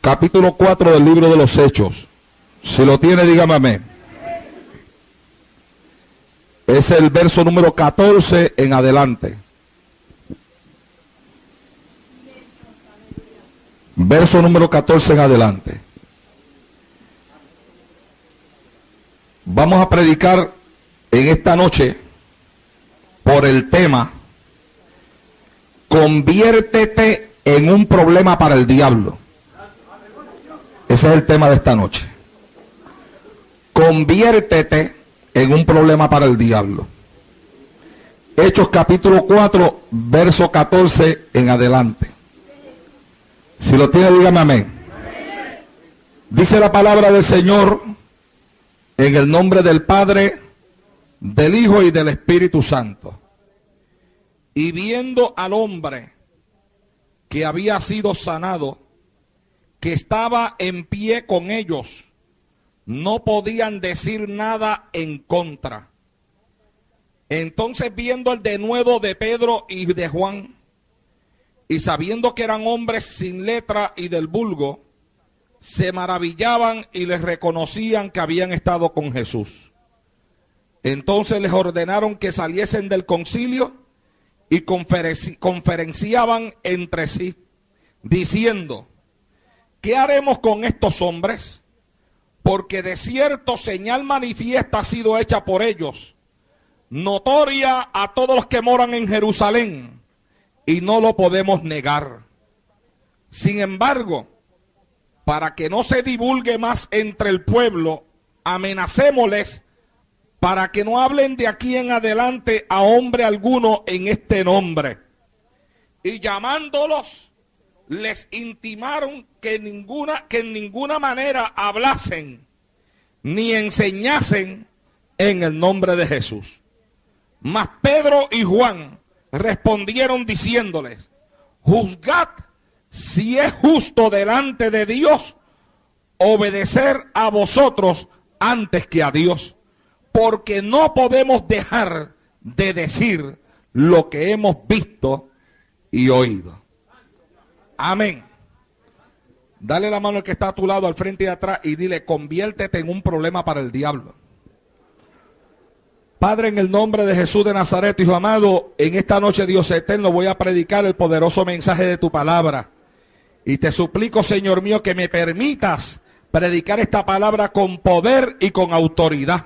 capítulo 4 del libro de los Hechos. Si lo tiene, dígame amén. Es el verso número 14 en adelante. Verso número 14 en adelante. Vamos a predicar en esta noche por el tema: conviértete en un problema para el diablo. Ese es el tema de esta noche. Conviértete en un problema para el diablo. Hechos capítulo 4, verso 14 en adelante. Si lo tiene, dígame amén. Dice la palabra del Señor en el nombre del Padre, del Hijo y del Espíritu Santo. Y viendo al hombre que había sido sanado, que estaba en pie con ellos, no podían decir nada en contra. Entonces, viendo el denuedo de Pedro y de Juan, y sabiendo que eran hombres sin letra y del vulgo, se maravillaban y les reconocían que habían estado con Jesús. Entonces les ordenaron que saliesen del concilio y conferenciaban entre sí, diciendo: ¿qué haremos con estos hombres? Porque de cierto señal manifiesta ha sido hecha por ellos, notoria a todos los que moran en Jerusalén, y no lo podemos negar. Sin embargo, para que no se divulgue más entre el pueblo, amenacémosles para que no hablen de aquí en adelante a hombre alguno en este nombre. Y llamándolos, les intimaron que en ninguna manera hablasen ni enseñasen en el nombre de Jesús. Mas Pedro y Juan respondieron diciéndoles: juzgad si es justo delante de Dios obedecer a vosotros antes que a Dios, porque no podemos dejar de decir lo que hemos visto y oído. Amén. Dale la mano al que está a tu lado, al frente y atrás, y dile: conviértete en un problema para el diablo. Padre, en el nombre de Jesús de Nazaret, Hijo amado, en esta noche, Dios eterno, voy a predicar el poderoso mensaje de tu palabra. Y te suplico, Señor mío, que me permitas predicar esta palabra con poder y con autoridad,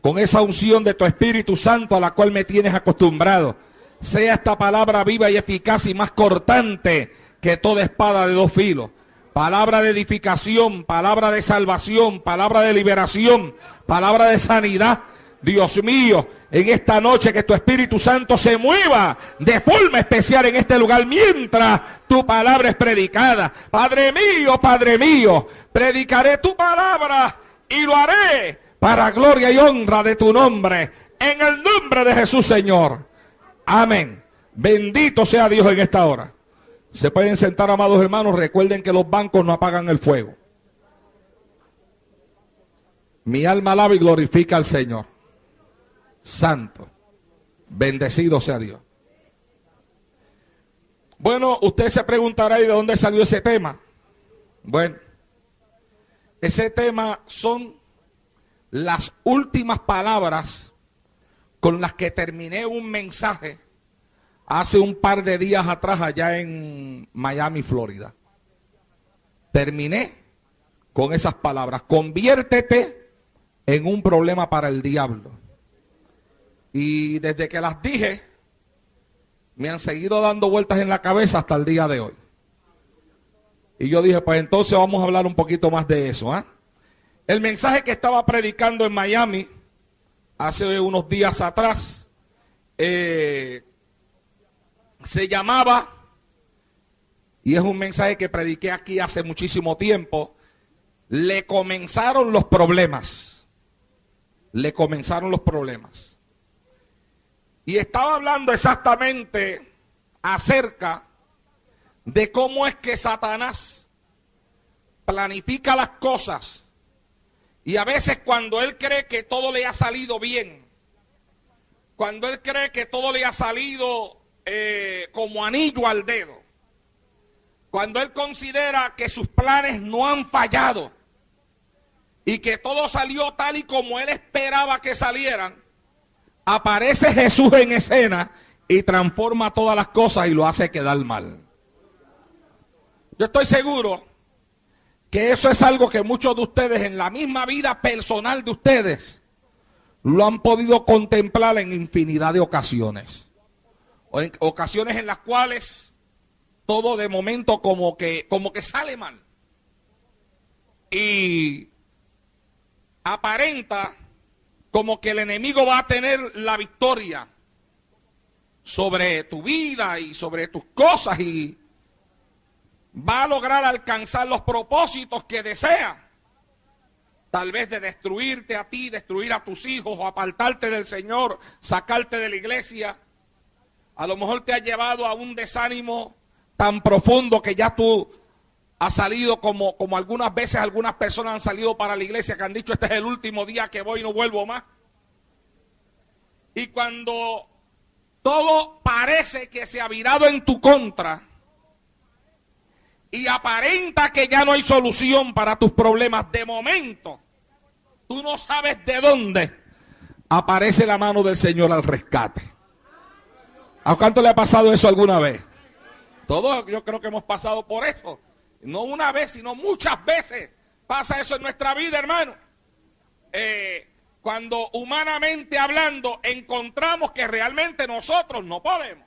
con esa unción de tu Espíritu Santo a la cual me tienes acostumbrado. Sea esta palabra viva y eficaz y más cortante que toda espada de dos filos. Palabra de edificación, palabra de salvación, palabra de liberación, palabra de sanidad. Dios mío, en esta noche que tu Espíritu Santo se mueva de forma especial en este lugar mientras tu palabra es predicada. Padre mío, predicaré tu palabra y lo haré para gloria y honra de tu nombre. En el nombre de Jesús, Señor. Amén. Bendito sea Dios en esta hora. Se pueden sentar, amados hermanos. Recuerden que los bancos no apagan el fuego. Mi alma alaba y glorifica al Señor. Santo, bendecido sea Dios. Bueno, usted se preguntará: ¿y de dónde salió ese tema? Bueno, ese tema son las últimas palabras con las que terminé un mensaje hace un par de días atrás allá en Miami, Florida. Terminé con esas palabras: conviértete en un problema para el diablo. Y desde que las dije, me han seguido dando vueltas en la cabeza hasta el día de hoy. Y yo dije: pues entonces vamos a hablar un poquito más de eso. El mensaje que estaba predicando en Miami hace unos días atrás se llamaba, y es un mensaje que prediqué aquí hace muchísimo tiempo: le comenzaron los problemas. Le comenzaron los problemas. Y estaba hablando exactamente acerca de cómo es que Satanás planifica las cosas. Y a veces cuando él cree que todo le ha salido bien, cuando él cree que todo le ha salido como anillo al dedo, cuando él considera que sus planes no han fallado y que todo salió tal y como él esperaba que salieran, aparece Jesús en escena y transforma todas las cosas y lo hace quedar mal. Yo estoy seguro que eso es algo que muchos de ustedes en la misma vida personal de ustedes lo han podido contemplar en infinidad de ocasiones. O en ocasiones en las cuales todo de momento como que sale mal. Y aparenta como que el enemigo va a tener la victoria sobre tu vida y sobre tus cosas y va a lograr alcanzar los propósitos que desea. Tal vez de destruirte a ti, destruir a tus hijos o apartarte del Señor, sacarte de la iglesia. A lo mejor te ha llevado a un desánimo tan profundo que ya tú has salido como algunas veces algunas personas han salido para la iglesia que han dicho este es el último día que voy y no vuelvo más. Y cuando todo parece que se ha virado en tu contra y aparenta que ya no hay solución para tus problemas, de momento tú no sabes de dónde aparece la mano del Señor al rescate. ¿A cuánto le ha pasado eso alguna vez? Todos yo creo que hemos pasado por eso. No una vez, sino muchas veces pasa eso en nuestra vida, hermano. Cuando humanamente hablando encontramos que realmente nosotros no podemos.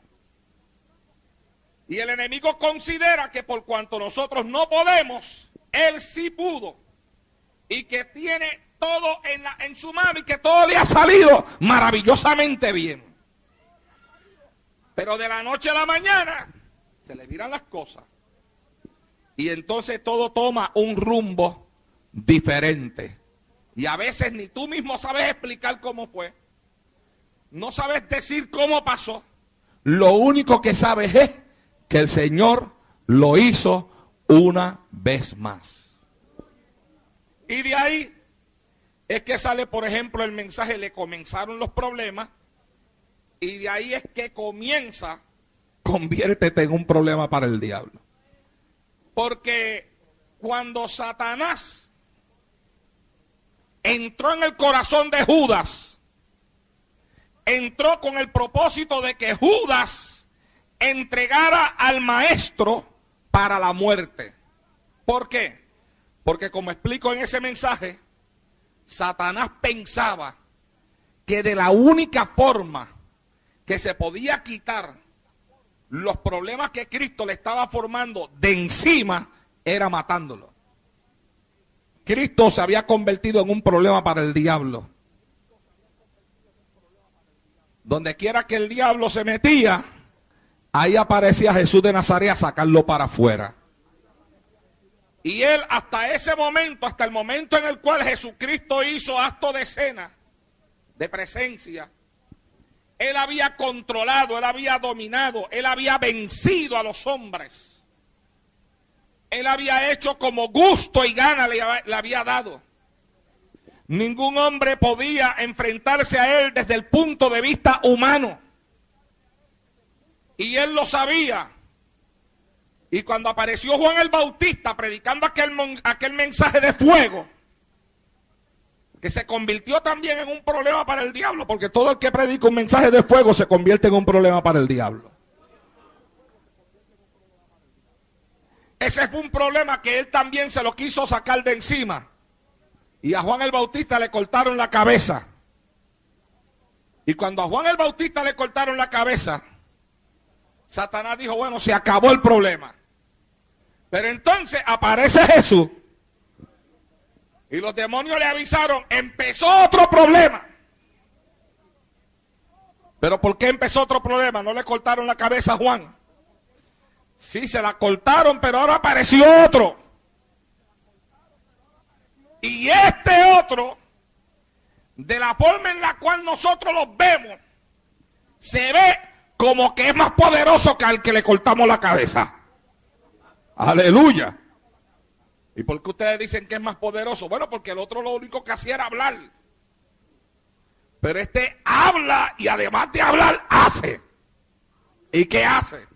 Y el enemigo considera que por cuanto nosotros no podemos, él sí pudo. Y que tiene todo en su mano y que todo le ha salido maravillosamente bien. Pero de la noche a la mañana se le viran las cosas. Y entonces todo toma un rumbo diferente. Y a veces ni tú mismo sabes explicar cómo fue. No sabes decir cómo pasó. Lo único que sabes es que el Señor lo hizo una vez más. Y de ahí es que sale, por ejemplo, el mensaje, le comenzaron los problemas. Y de ahí es que comienza, conviértete en un problema para el diablo. Porque cuando Satanás entró en el corazón de Judas, entró con el propósito de que Judas entregara al maestro para la muerte. ¿Por qué? Porque como explico en ese mensaje, Satanás pensaba que de la única forma que se podía quitar los problemas que Cristo le estaba formando de encima era matándolo. Cristo se había convertido en un problema para el diablo. Donde quiera que el diablo se metía, ahí aparecía Jesús de Nazaret a sacarlo para afuera. Y él hasta ese momento, hasta el momento en el cual Jesucristo hizo acto de cena, de presencia, él había controlado, él había dominado, él había vencido a los hombres. Él había hecho como gusto y gana le había dado. Ningún hombre podía enfrentarse a él desde el punto de vista humano. Y él lo sabía. Y cuando apareció Juan el Bautista predicando aquel mensaje de fuego, que se convirtió también en un problema para el diablo, porque todo el que predica un mensaje de fuego se convierte en un problema para el diablo. Ese fue un problema que él también se lo quiso sacar de encima. Y a Juan el Bautista le cortaron la cabeza. Y cuando a Juan el Bautista le cortaron la cabeza, Satanás dijo, bueno, se acabó el problema. Pero entonces aparece Jesús. Y los demonios le avisaron, empezó otro problema. ¿Pero por qué empezó otro problema? No le cortaron la cabeza a Juan. Sí, se la cortaron, pero ahora apareció otro. Y este otro, de la forma en la cual nosotros los vemos, se ve como que es más poderoso que al que le cortamos la cabeza. Aleluya. ¿Y por qué ustedes dicen que es más poderoso? Bueno, porque el otro lo único que hacía era hablar. Pero este habla y además de hablar, hace. ¿Y qué hace?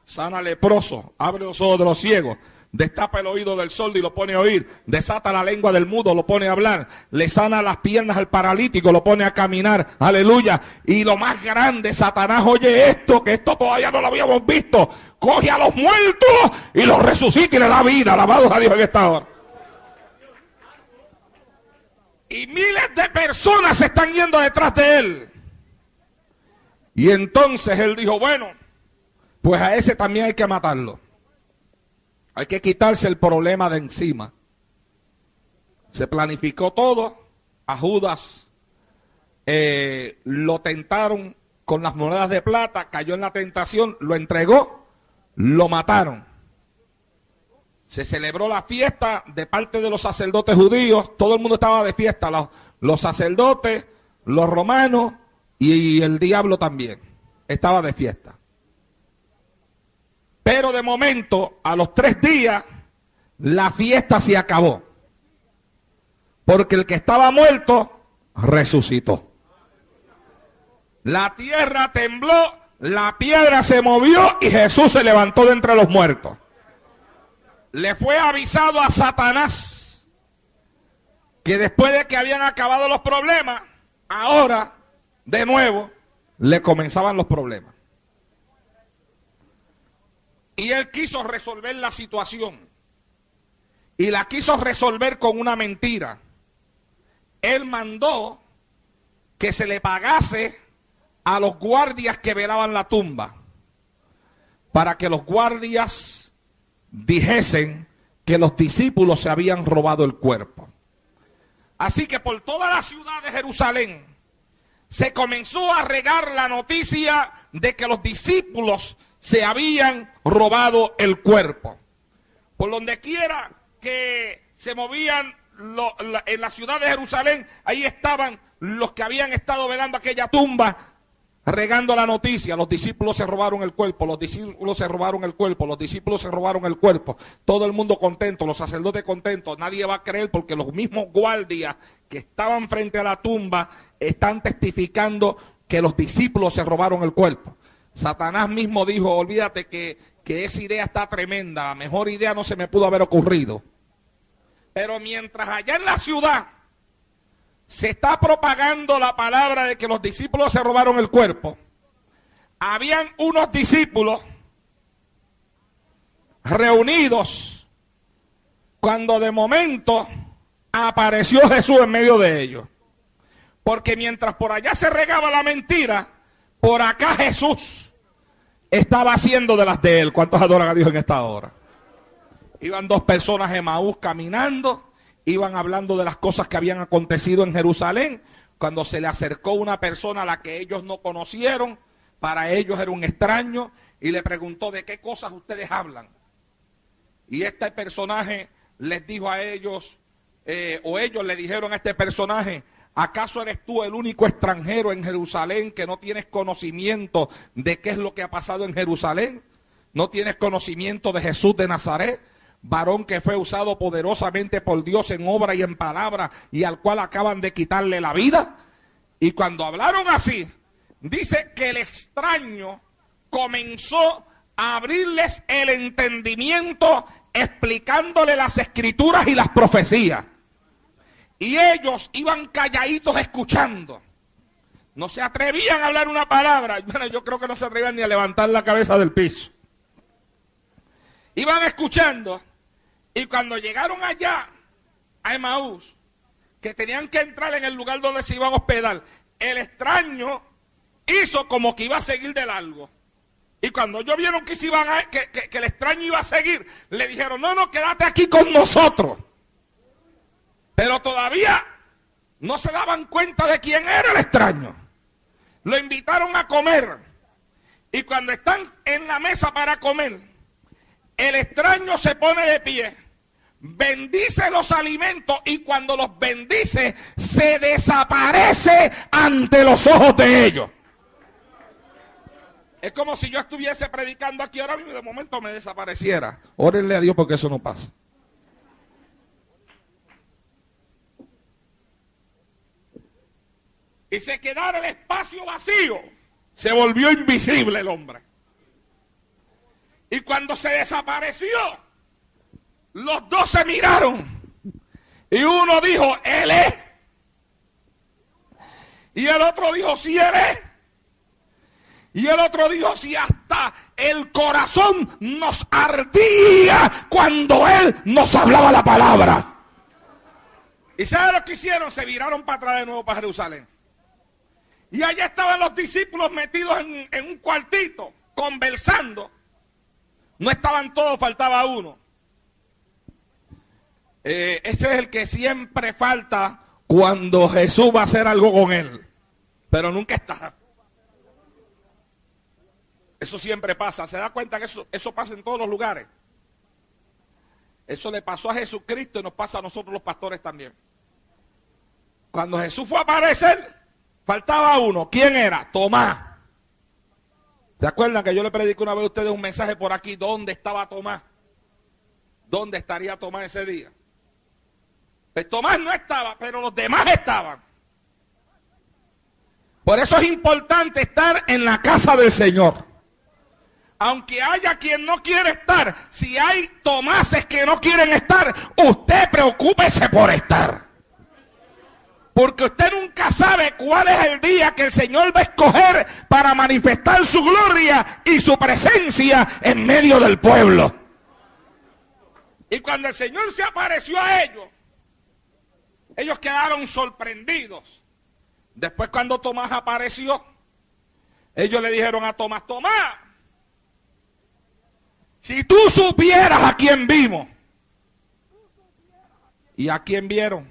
sana leproso, abre los ojos de los ciegos, destapa el oído del sordo y lo pone a oír, desata la lengua del mudo, lo pone a hablar, le sana las piernas al paralítico, lo pone a caminar, aleluya. Y lo más grande, Satanás oye esto, que esto todavía no lo habíamos visto, coge a los muertos y los resucita y le da vida, alabados a Dios en esta hora. Y miles de personas se están yendo detrás de él. Y entonces él dijo, bueno, pues a ese también hay que matarlo. Hay que quitarse el problema de encima. Se planificó todo. A Judas lo tentaron con las monedas de plata, cayó en la tentación, lo entregó, lo mataron. Se celebró la fiesta de parte de los sacerdotes judíos, todo el mundo estaba de fiesta, los sacerdotes, los romanos y el diablo también, estaba de fiesta. Pero de momento, a los 3 días, la fiesta se acabó. Porque el que estaba muerto, resucitó. La tierra tembló, la piedra se movió y Jesús se levantó de entre los muertos. Le fue avisado a Satanás que después de que habían acabado los problemas, ahora, de nuevo, le comenzaban los problemas. Y él quiso resolver la situación. Y la quiso resolver con una mentira. Él mandó que se le pagase a los guardias que velaban la tumba, para que los guardias dijesen que los discípulos se habían robado el cuerpo. Así que por toda la ciudad de Jerusalén se comenzó a regar la noticia de que los discípulos se habían robado el cuerpo. Por donde quiera que se movían en la ciudad de Jerusalén, ahí estaban los que habían estado velando aquella tumba, regando la noticia. Los discípulos se robaron el cuerpo, los discípulos se robaron el cuerpo, los discípulos se robaron el cuerpo. Todo el mundo contento, los sacerdotes contentos. Nadie va a creer porque los mismos guardias que estaban frente a la tumba están testificando que los discípulos se robaron el cuerpo. Satanás mismo dijo, olvídate que esa idea está tremenda, mejor idea no se me pudo haber ocurrido. Pero mientras allá en la ciudad se está propagando la palabra de que los discípulos se robaron el cuerpo, habían unos discípulos reunidos cuando de momento apareció Jesús en medio de ellos. Porque mientras por allá se regaba la mentira, por acá Jesús estaba haciendo de las de él. ¿Cuántos adoran a Dios en esta hora? Iban 2 personas de Emaús caminando, iban hablando de las cosas que habían acontecido en Jerusalén, cuando se le acercó una persona a la que ellos no conocieron, para ellos era un extraño, y le preguntó, ¿de qué cosas ustedes hablan? Y este personaje les dijo a ellos, o ellos le dijeron a este personaje, ¿acaso eres tú el único extranjero en Jerusalén que no tienes conocimiento de qué es lo que ha pasado en Jerusalén? ¿No tienes conocimiento de Jesús de Nazaret? Varón que fue usado poderosamente por Dios en obra y en palabra, y al cual acaban de quitarle la vida. Y cuando hablaron así, dice que el extraño comenzó a abrirles el entendimiento, explicándole las escrituras y las profecías. Y ellos iban calladitos escuchando. No se atrevían a hablar una palabra. Bueno, yo creo que no se atrevían ni a levantar la cabeza del piso. Iban escuchando. Y cuando llegaron allá a Emaús, que tenían que entrar en el lugar donde se iban a hospedar, el extraño hizo como que iba a seguir de largo. Y cuando ellos vieron que el extraño iba a seguir, le dijeron, no, quédate aquí con nosotros. Pero todavía no se daban cuenta de quién era el extraño. Lo invitaron a comer. Y cuando están en la mesa para comer, el extraño se pone de pie, bendice los alimentos y cuando los bendice, se desaparece ante los ojos de ellos. Es como si yo estuviese predicando aquí ahora mismo y de momento me desapareciera. Órenle a Dios porque eso no pasa. Y se quedara el espacio vacío. Se volvió invisible el hombre. Y cuando se desapareció, los dos se miraron. Y uno dijo, Él es. Y el otro dijo, sí, Él es. Y el otro dijo, sí, hasta el corazón nos ardía cuando Él nos hablaba la palabra. ¿Y saben lo que hicieron? Se viraron para atrás de nuevo para Jerusalén. Y allá estaban los discípulos metidos en un cuartito, conversando. No estaban todos, faltaba uno. Ese es el que siempre falta cuando Jesús va a hacer algo con él. Pero nunca está. Eso siempre pasa. ¿Se da cuenta que eso pasa en todos los lugares? Eso le pasó a Jesucristo y nos pasa a nosotros los pastores también. Cuando Jesús fue a aparecer, faltaba uno. ¿Quién era? Tomás. ¿Se acuerdan que yo le prediqué una vez a ustedes un mensaje por aquí? ¿Dónde estaba Tomás? ¿Dónde estaría Tomás ese día? Pues Tomás no estaba, pero los demás estaban. Por eso es importante estar en la casa del Señor. Aunque haya quien no quiere estar, si hay Tomases que no quieren estar, usted preocúpese por estar. Porque usted nunca sabe cuál es el día que el Señor va a escoger para manifestar su gloria y su presencia en medio del pueblo. Y cuando el Señor se apareció a ellos quedaron sorprendidos. Después cuando Tomás apareció, ellos le dijeron a Tomás, Tomás, si tú supieras a quién vimos. ¿Y a quién vieron?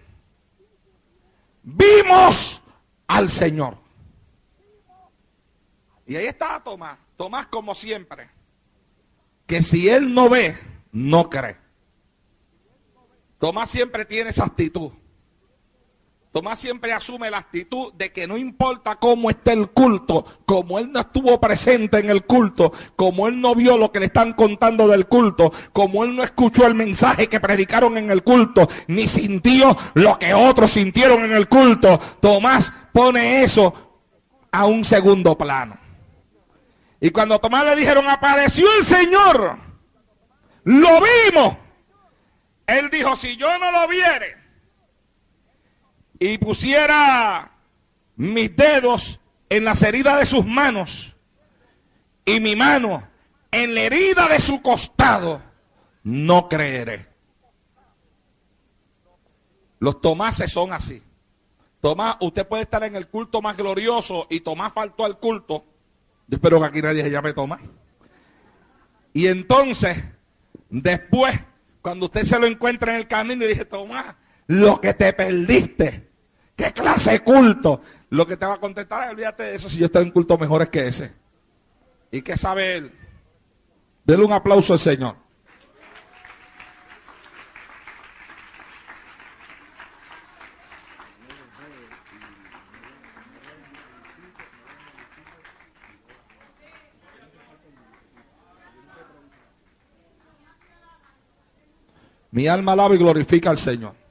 Vimos al Señor. Y ahí estaba Tomás. Tomás como siempre. Que si él no ve, no cree. Tomás siempre tiene esa actitud. Tomás siempre asume la actitud de que no importa cómo esté el culto, como él no estuvo presente en el culto, como él no vio lo que le están contando del culto, como él no escuchó el mensaje que predicaron en el culto, ni sintió lo que otros sintieron en el culto, Tomás pone eso a un segundo plano. Y cuando Tomás le dijeron, apareció el Señor, lo vimos, él dijo, si yo no lo viere, y pusiera mis dedos en las heridas de sus manos y mi mano en la herida de su costado, no creeré. Los Tomases son así. Tomás, usted puede estar en el culto más glorioso y Tomás faltó al culto. Yo espero que aquí nadie se llame Tomás. Y entonces, después, cuando usted se lo encuentra en el camino y dice, Tomás, lo que te perdiste, ¿qué clase de culto? Lo que te va a contestar es, olvídate de eso, si yo estoy en culto mejores que ese. ¿Y qué sabe él? Dele un aplauso al Señor. Mi alma alaba y glorifica al Señor.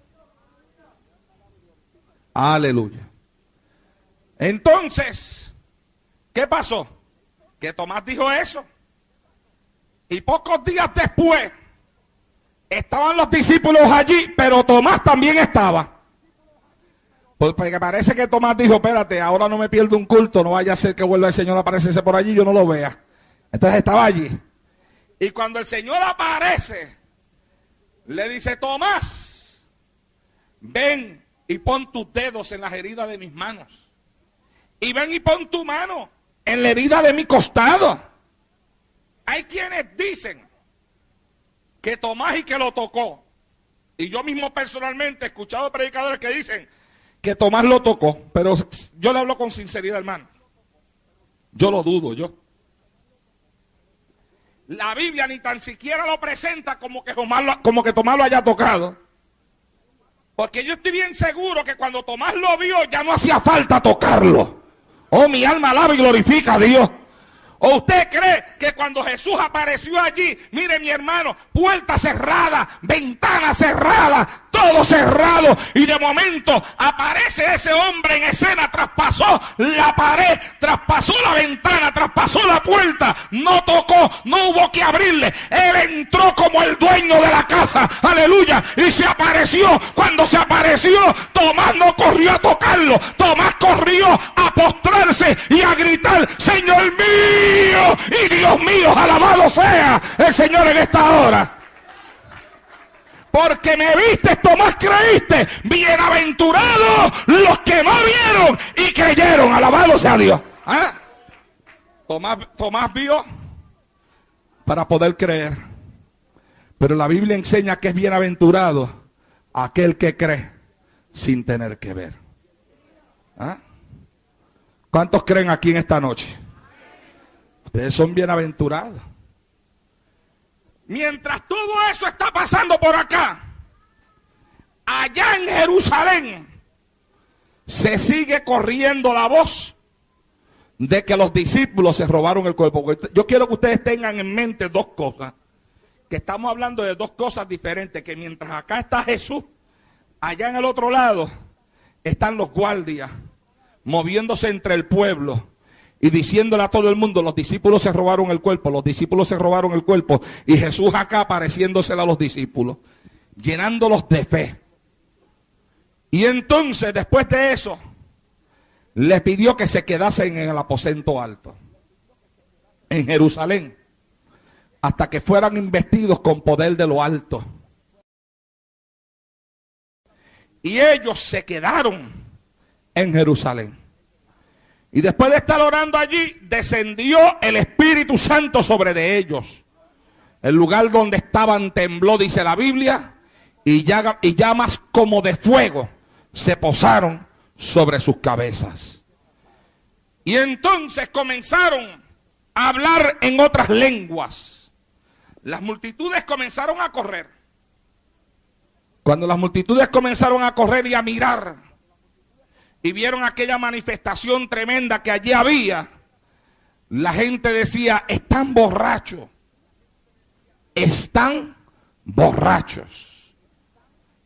Aleluya. Entonces, ¿qué pasó? Que Tomás dijo eso. Y pocos días después, estaban los discípulos allí, pero Tomás también estaba. Porque parece que Tomás dijo, espérate, ahora no me pierdo un culto, no vaya a ser que vuelva el Señor a aparecerse por allí y yo no lo vea. Entonces estaba allí. Y cuando el Señor aparece, le dice, Tomás, ven y pon tus dedos en las heridas de mis manos. Y ven y pon tu mano en la herida de mi costado. Hay quienes dicen que Tomás y que lo tocó. Y yo mismo personalmente he escuchado predicadores que dicen que Tomás lo tocó. Pero yo le hablo con sinceridad, hermano. Yo lo dudo, yo. La Biblia ni tan siquiera lo presenta como que Tomás lo haya tocado. Porque yo estoy bien seguro que cuando Tomás lo vio ya no hacía falta tocarlo. Oh, mi alma alaba y glorifica a Dios. ¿O usted cree que cuando Jesús apareció allí, mire mi hermano, puerta cerrada, ventana cerrada, todo todo cerrado, y de momento aparece ese hombre en escena, traspasó la pared, traspasó la ventana, traspasó la puerta, no tocó, no hubo que abrirle, él entró como el dueño de la casa, aleluya, y se apareció. Cuando se apareció, Tomás no corrió a tocarlo, Tomás corrió a postrarse y a gritar: Señor mío y Dios mío, alabado sea el Señor en esta hora. Porque me viste, Tomás, creíste. Bienaventurados los que no vieron y creyeron, alabado sea Dios. ¿Ah? Tomás vio para poder creer, pero la Biblia enseña que es bienaventurado aquel que cree sin tener que ver. ¿Ah? ¿Cuántos creen aquí en esta noche? Ustedes son bienaventurados. Mientras todo eso está pasando por acá, allá en Jerusalén se sigue corriendo la voz de que los discípulos se robaron el cuerpo. Yo quiero que ustedes tengan en mente dos cosas, que estamos hablando de dos cosas diferentes, que mientras acá está Jesús, allá en el otro lado están los guardias moviéndose entre el pueblo y diciéndole a todo el mundo: los discípulos se robaron el cuerpo, los discípulos se robaron el cuerpo, y Jesús acá apareciéndosele a los discípulos, llenándolos de fe. Y entonces, después de eso, les pidió que se quedasen en el aposento alto, en Jerusalén, hasta que fueran investidos con poder de lo alto. Y ellos se quedaron en Jerusalén. Y después de estar orando allí, descendió el Espíritu Santo sobre de ellos. El lugar donde estaban tembló, dice la Biblia, y llamas como de fuego se posaron sobre sus cabezas. Y entonces comenzaron a hablar en otras lenguas. Las multitudes comenzaron a correr. Cuando las multitudes comenzaron a correr y a mirar, y vieron aquella manifestación tremenda que allí había, la gente decía: están borrachos, están borrachos.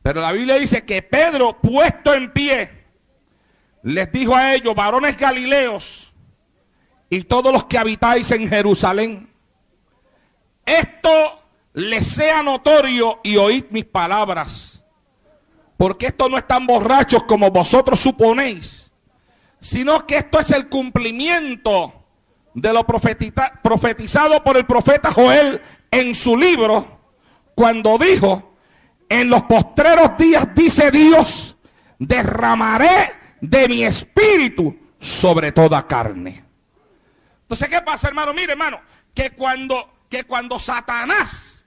Pero la Biblia dice que Pedro, puesto en pie, les dijo a ellos: varones galileos y todos los que habitáis en Jerusalén, esto les sea notorio y oíd mis palabras, porque estos no están borrachos como vosotros suponéis, sino que esto es el cumplimiento de lo profetizado por el profeta Joel en su libro, cuando dijo: en los postreros días, dice Dios, derramaré de mi espíritu sobre toda carne. Entonces, ¿qué pasa, hermano? Mire, hermano, que cuando Satanás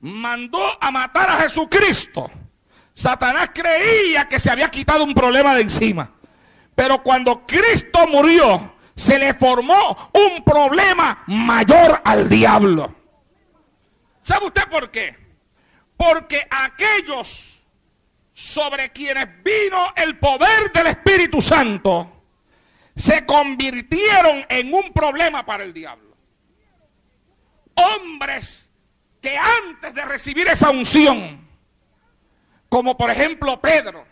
mandó a matar a Jesucristo, Satanás creía que se había quitado un problema de encima. Pero cuando Cristo murió, se le formó un problema mayor al diablo. ¿Sabe usted por qué? Porque aquellos sobre quienes vino el poder del Espíritu Santo se convirtieron en un problema para el diablo. Hombres que antes de recibir esa unción, como por ejemplo Pedro,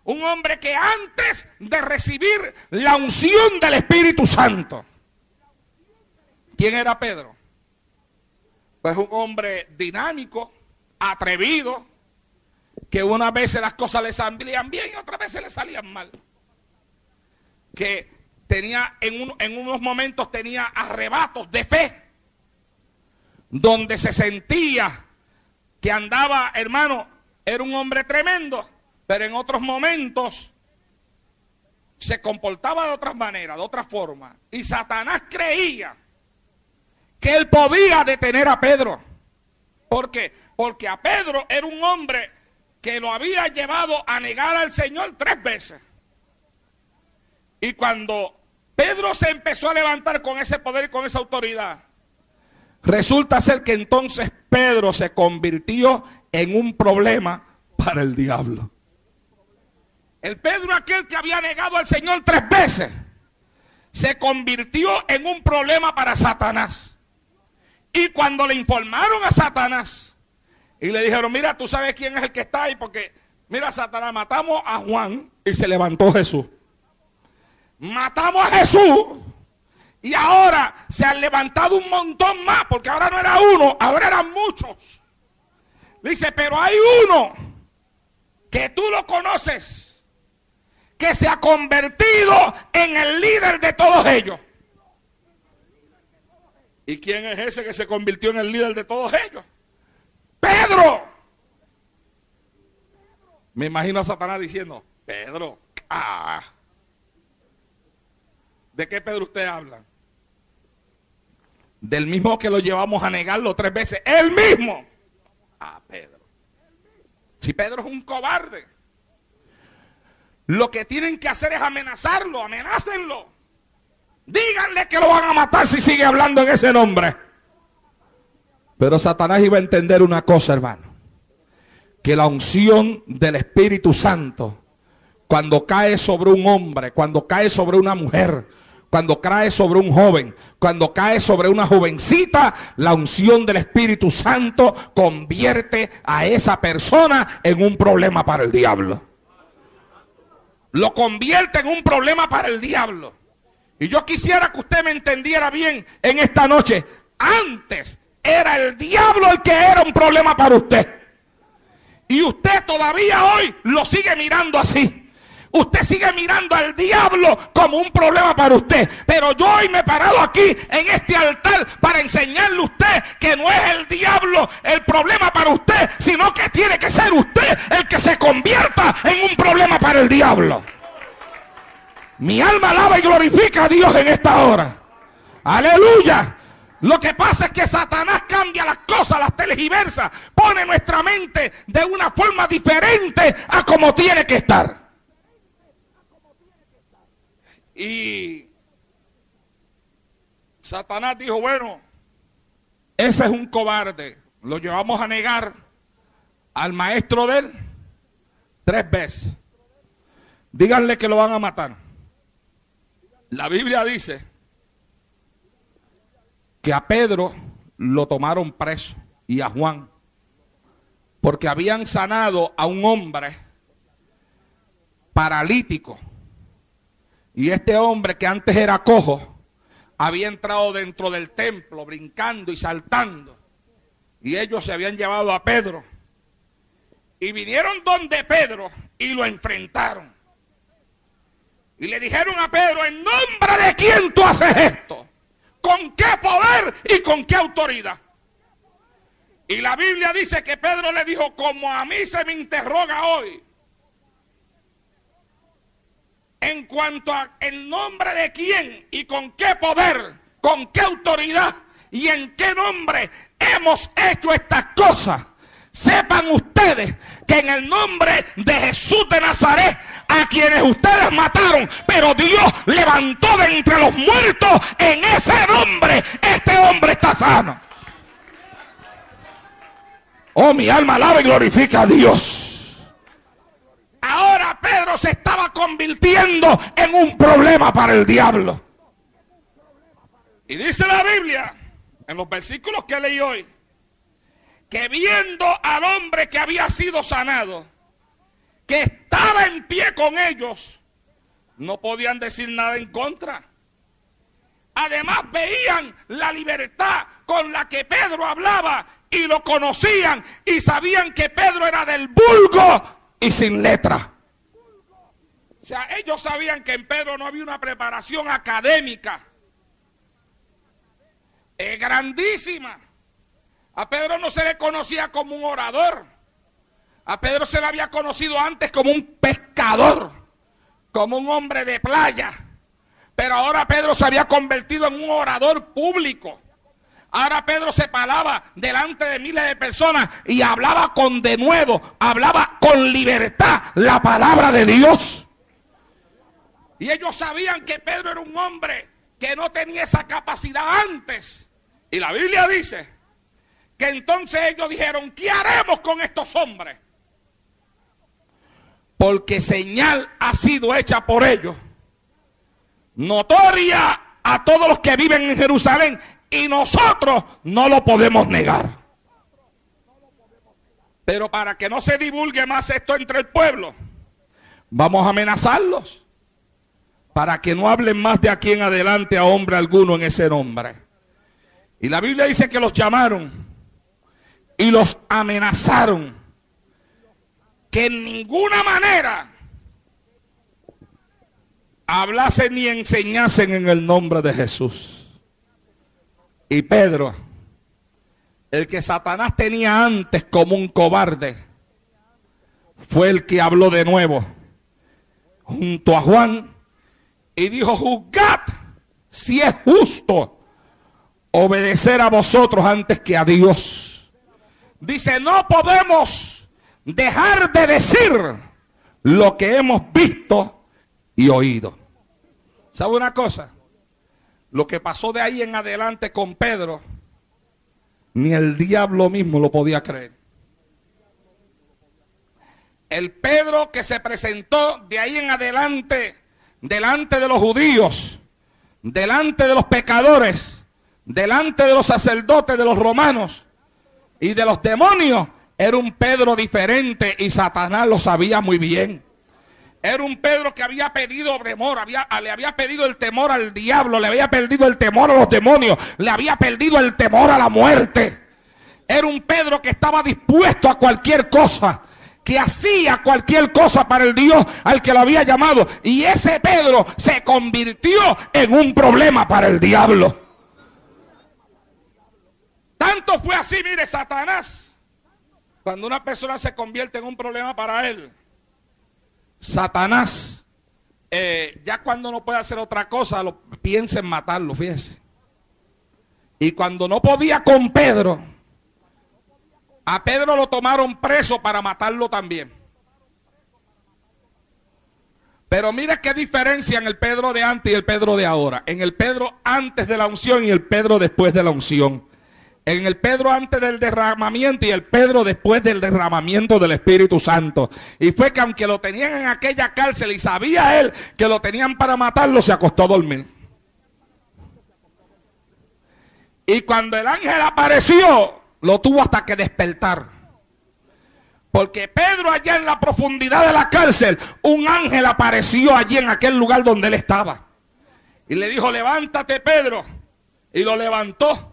un hombre que antes de recibir la unción del Espíritu Santo. ¿Quién era Pedro? Pues un hombre dinámico, atrevido, que unas veces las cosas le salían bien y otras veces le salían mal. Que tenía en unos momentos tenía arrebatos de fe, donde se sentía que andaba, hermano, era un hombre tremendo, pero en otros momentos se comportaba de otra manera, de otra forma. Y Satanás creía que él podía detener a Pedro. ¿Por qué? Porque a Pedro era un hombre que lo había llevado a negar al Señor 3 veces. Y cuando Pedro se empezó a levantar con ese poder y con esa autoridad, resulta ser que entonces Pedro se convirtió en un problema para el diablo. El Pedro, aquel que había negado al Señor 3 veces, se convirtió en un problema para Satanás. Y cuando le informaron a Satanás, Y le dijeron, mira, tú sabes quién es el que está ahí, porque, mira, Satanás, matamos a Juan y se levantó Jesús. Matamos a Jesús y ahora se han levantado un montón más, porque ahora no era uno, ahora eran muchos. Dice, pero hay uno que tú lo conoces, que se ha convertido en el líder de todos ellos. ¿Y quién es ese que se convirtió en el líder de todos ellos? Pedro. Me imagino a Satanás diciendo, Pedro, ¿de qué Pedro usted habla? Del mismo que lo llevamos a negarlo 3 veces. ¡El mismo! Pedro. Si Pedro es un cobarde, lo que tienen que hacer es amenazarlo, amenácenlo. Díganle que lo van a matar si sigue hablando en ese nombre. Pero Satanás iba a entender una cosa, hermano, que la unción del Espíritu Santo, cuando cae sobre un hombre, cuando cae sobre una mujer, cuando cae sobre un joven, cuando cae sobre una jovencita, la unción del Espíritu Santo convierte a esa persona en un problema para el diablo. Lo convierte en un problema para el diablo. Y yo quisiera que usted me entendiera bien en esta noche. Antes era el diablo el que era un problema para usted. Y usted todavía hoy lo sigue mirando así. Usted sigue mirando al diablo como un problema para usted. Pero yo hoy me he parado aquí en este altar para enseñarle a usted que no es el diablo el problema para usted, sino que tiene que ser usted el que se convierta en un problema para el diablo. Mi alma alaba y glorifica a Dios en esta hora. ¡Aleluya! Lo que pasa es que Satanás cambia las cosas, las tergiversa, pone nuestra mente de una forma diferente a como tiene que estar. Y Satanás dijo, bueno, ese es un cobarde, lo llevamos a negar al maestro de él 3 veces. Díganle que lo van a matar. La Biblia dice que a Pedro lo tomaron preso y a Juan, porque habían sanado a un hombre paralítico. Y este hombre que antes era cojo, había entrado dentro del templo brincando y saltando. Y ellos se habían llevado a Pedro. Y vinieron donde Pedro y lo enfrentaron. Y le dijeron a Pedro, ¿en nombre de quién tú haces esto? ¿Con qué poder y con qué autoridad? Y la Biblia dice que Pedro le dijo, como a mí se me interroga hoy, en cuanto a el nombre de quién y con qué poder, con qué autoridad y en qué nombre hemos hecho estas cosas, sepan ustedes que en el nombre de Jesús de Nazaret, a quienes ustedes mataron, pero Dios levantó de entre los muertos, en ese nombre este hombre está sano. Oh, mi alma alaba y glorifica a Dios. Ahora Pedro se estaba convirtiendo en un problema para el diablo. Y dice la Biblia, en los versículos que leí hoy, que viendo al hombre que había sido sanado, que estaba en pie con ellos, no podían decir nada en contra. Además veían la libertad con la que Pedro hablaba y lo conocían y sabían que Pedro era del vulgo y sin letra. O sea, ellos sabían que en Pedro no había una preparación académica grandísima. A Pedro no se le conocía como un orador. A Pedro se le había conocido antes como un pescador, como un hombre de playa. Pero ahora Pedro se había convertido en un orador público. Ahora Pedro se paraba delante de miles de personas y hablaba con denuedo, hablaba con libertad la palabra de Dios. Y ellos sabían que Pedro era un hombre que no tenía esa capacidad antes. Y la Biblia dice que entonces ellos dijeron, ¿qué haremos con estos hombres? Porque señal ha sido hecha por ellos, notoria a todos los que viven en Jerusalén, y nosotros no lo podemos negar. Pero para que no se divulgue más esto entre el pueblo, vamos a amenazarlos, para que no hablen más de aquí en adelante a hombre alguno en ese nombre. Y la Biblia dice que los llamaron y los amenazaron, que en ninguna manera hablasen ni enseñasen en el nombre de Jesús. Y Pedro, el que Satanás tenía antes como un cobarde, fue el que habló de nuevo junto a Juan y dijo: juzgad si es justo obedecer a vosotros antes que a Dios. Dice, no podemos dejar de decir lo que hemos visto y oído. ¿Sabe una cosa? Lo que pasó de ahí en adelante con Pedro, ni el diablo mismo lo podía creer. El Pedro que se presentó de ahí en adelante delante de los judíos, delante de los pecadores, delante de los sacerdotes, de los romanos y de los demonios, era un Pedro diferente, y Satanás lo sabía muy bien. Era un Pedro que había pedido temor, le había pedido el temor al diablo, le había perdido el temor a los demonios, le había perdido el temor a la muerte. Era un Pedro que estaba dispuesto a cualquier cosa, que hacía cualquier cosa para el Dios al que lo había llamado. Y ese Pedro se convirtió en un problema para el diablo. Tanto fue así, mire, Satanás, cuando una persona se convierte en un problema para él, Satanás, ya cuando no puede hacer otra cosa, piensa en matarlo, fíjese. Y cuando no podía con Pedro, a Pedro lo tomaron preso para matarlo también. Pero mire qué diferencia en el Pedro de antes y el Pedro de ahora. En el Pedro antes de la unción y el Pedro después de la unción. En el Pedro antes del derramamiento y el Pedro después del derramamiento del Espíritu Santo. Y fue que aunque lo tenían en aquella cárcel y sabía él que lo tenían para matarlo, se acostó a dormir. Y cuando el ángel apareció, lo tuvo hasta que despertar. Porque Pedro, allá en la profundidad de la cárcel, un ángel apareció allí en aquel lugar donde él estaba. Y le dijo: levántate, Pedro. Y lo levantó.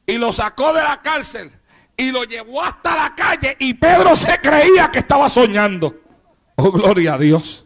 Y lo sacó de la cárcel. Y lo llevó hasta la calle. Y Pedro se creía que estaba soñando. Oh, gloria a Dios.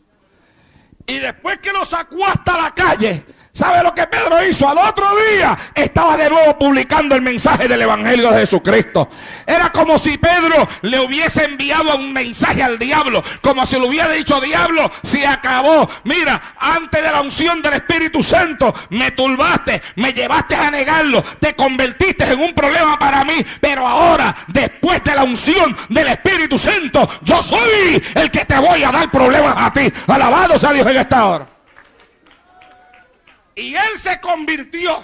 Y después que lo sacó hasta la calle, ¿sabe lo que Pedro hizo? Al otro día estaba de nuevo publicando el mensaje del Evangelio de Jesucristo. Era como si Pedro le hubiese enviado un mensaje al diablo, como si le hubiera dicho: diablo, se acabó. Mira, antes de la unción del Espíritu Santo me turbaste, me llevaste a negarlo, te convertiste en un problema para mí, pero ahora, después de la unción del Espíritu Santo, yo soy el que te voy a dar problemas a ti. Alabado sea Dios en esta hora. Y él se convirtió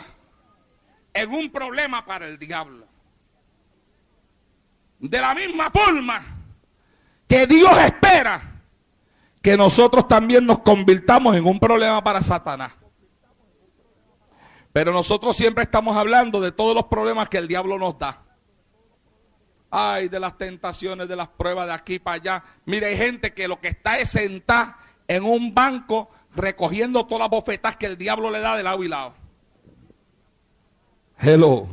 en un problema para el diablo. De la misma forma que Dios espera que nosotros también nos convirtamos en un problema para Satanás. Pero nosotros siempre estamos hablando de todos los problemas que el diablo nos da. Ay, de las tentaciones, de las pruebas de aquí para allá. Mire, hay gente que lo que está es sentada en un banco recogiendo todas las bofetas que el diablo le da de lado y lado. Hello.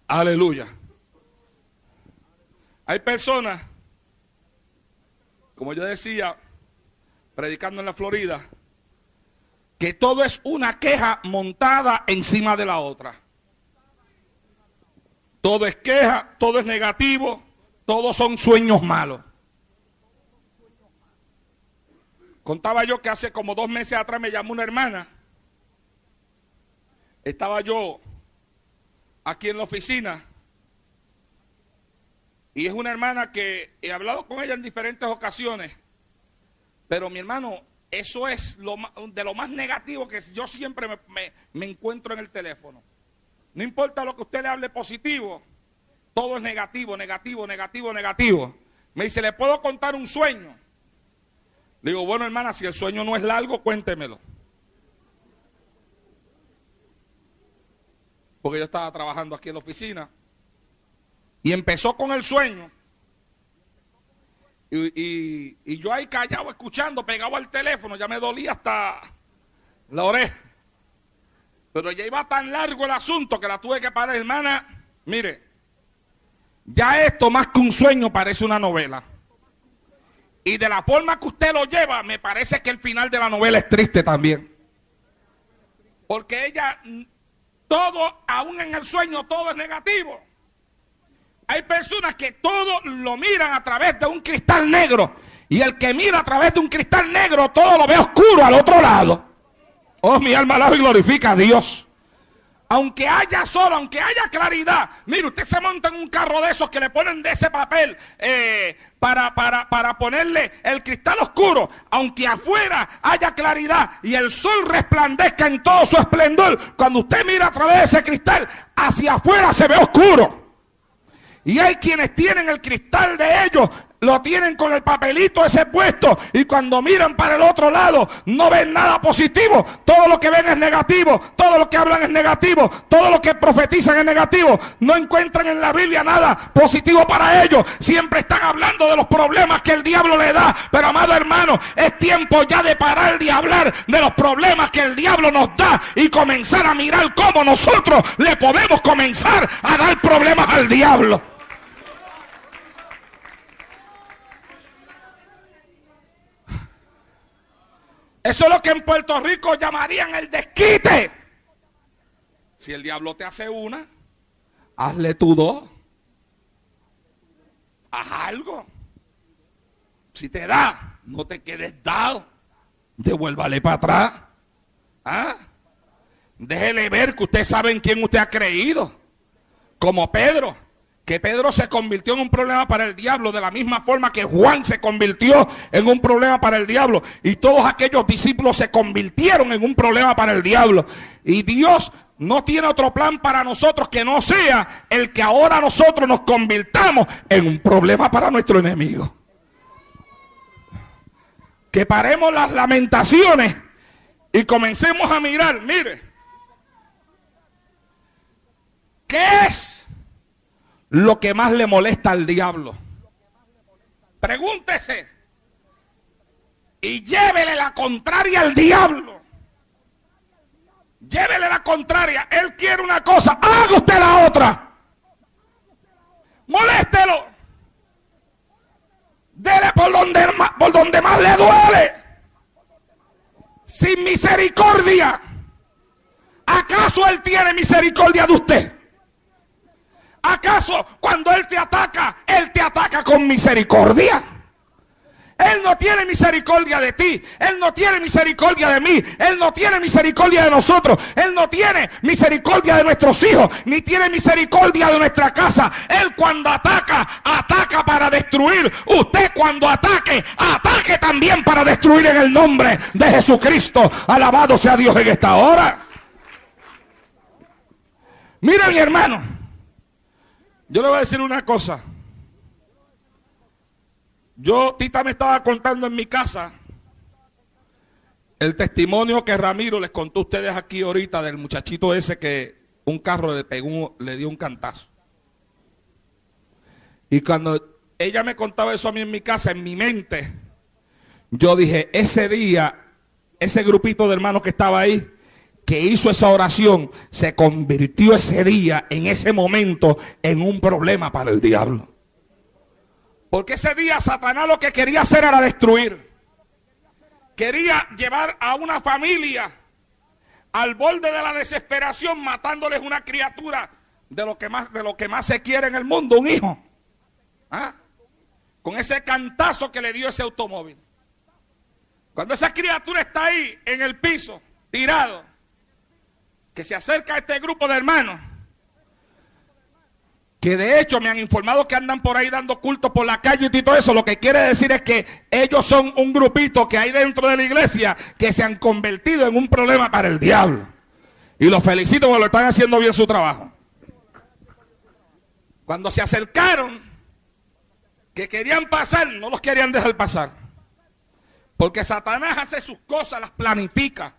Aleluya. Hay personas, como yo decía, predicando en la Florida, que todo es una queja montada encima de la otra. Todo es queja, todo es negativo, todos son sueños malos. Contaba yo que hace como 2 meses atrás me llamó una hermana. Estaba yo aquí en la oficina. Y es una hermana que he hablado con ella en diferentes ocasiones. Pero mi hermano, eso es de lo más negativo que yo siempre me encuentro en el teléfono. No importa lo que usted le hable positivo, todo es negativo, negativo, negativo, negativo. Me dice: ¿le puedo contar un sueño? Le digo: bueno, hermana, si el sueño no es largo, cuéntemelo. porque yo estaba trabajando aquí en la oficina, y empezó con el sueño, y yo ahí callado, escuchando, pegado al teléfono, ya me dolía hasta la oreja, pero ya iba tan largo el asunto que la tuve que parar. Hermana, mire, ya esto más que un sueño parece una novela, y de la forma que usted lo lleva, me parece que el final de la novela es triste también, porque ella, todo, aún en el sueño, todo es negativo. Hay personas que todo lo miran a través de un cristal negro, y el que mira a través de un cristal negro, todo lo ve oscuro al otro lado. Oh, mi alma alaba y glorifica a Dios. Aunque haya sol, aunque haya claridad, mire, usted se monta en un carro de esos que le ponen de ese papel para ponerle el cristal oscuro, aunque afuera haya claridad y el sol resplandezca en todo su esplendor, cuando usted mira a través de ese cristal, hacia afuera se ve oscuro. Y hay quienes tienen el cristal de ellos, lo tienen con el papelito ese puesto, y cuando miran para el otro lado no ven nada positivo. Todo lo que ven es negativo, todo lo que hablan es negativo, todo lo que profetizan es negativo. No encuentran en la Biblia nada positivo para ellos. Siempre están hablando de los problemas que el diablo le da. Pero amado hermano, es tiempo ya de parar de hablar de los problemas que el diablo nos da y comenzar a mirar cómo nosotros le podemos comenzar a dar problemas al diablo. Eso es lo que en Puerto Rico llamarían el desquite. Si el diablo te hace una, hazle tú dos. Haz algo. Si te da, no te quedes dado. Devuélvale para atrás. ¿Ah? Déjele ver que usted sabe en quién usted ha creído. Como Pedro. Que Pedro se convirtió en un problema para el diablo, de la misma forma que Juan se convirtió en un problema para el diablo, y todos aquellos discípulos se convirtieron en un problema para el diablo. Y Dios no tiene otro plan para nosotros que no sea el que ahora nosotros nos convirtamos en un problema para nuestro enemigo. Que paremos las lamentaciones y comencemos a mirar, mire, ¿qué es lo que más le molesta al diablo? Pregúntese y llévele la contraria al diablo. Llévele la contraria. Él quiere una cosa, haga usted la otra. Moléstelo. Dele por donde más le duele. Sin misericordia. ¿Acaso él tiene misericordia de usted? ¿Acaso cuando él te ataca con misericordia? Él no tiene misericordia de ti, él no tiene misericordia de mí, él no tiene misericordia de nosotros, él no tiene misericordia de nuestros hijos, ni tiene misericordia de nuestra casa. Él cuando ataca, ataca para destruir. Usted cuando ataque, ataque también para destruir en el nombre de Jesucristo. Alabado sea Dios en esta hora. Mire, mi hermano, yo le voy a decir una cosa. Tita me estaba contando en mi casa el testimonio que Ramiro les contó a ustedes aquí ahorita del muchachito ese que un carro le dio un cantazo. Y cuando ella me contaba eso a mí en mi casa, en mi mente, yo dije, ese día, ese grupito de hermanos que estaba ahí, que hizo esa oración, se convirtió ese día, en ese momento, en un problema para el diablo. Porque ese día Satanás lo que quería hacer era destruir. Quería llevar a una familia al borde de la desesperación, matándoles una criatura de lo que más se quiere en el mundo, un hijo. ¿Ah? Con ese cantazo que le dio ese automóvil. Cuando esa criatura está ahí en el piso, tirado, que se acerca a este grupo de hermanos, que de hecho me han informado que andan por ahí dando culto por la calle y todo eso, lo que quiere decir es que ellos son un grupito que hay dentro de la iglesia que se han convertido en un problema para el diablo. Y los felicito porque lo están haciendo bien su trabajo. Cuando se acercaron, que querían pasar, no los querían dejar pasar. Porque Satanás hace sus cosas, las planifica.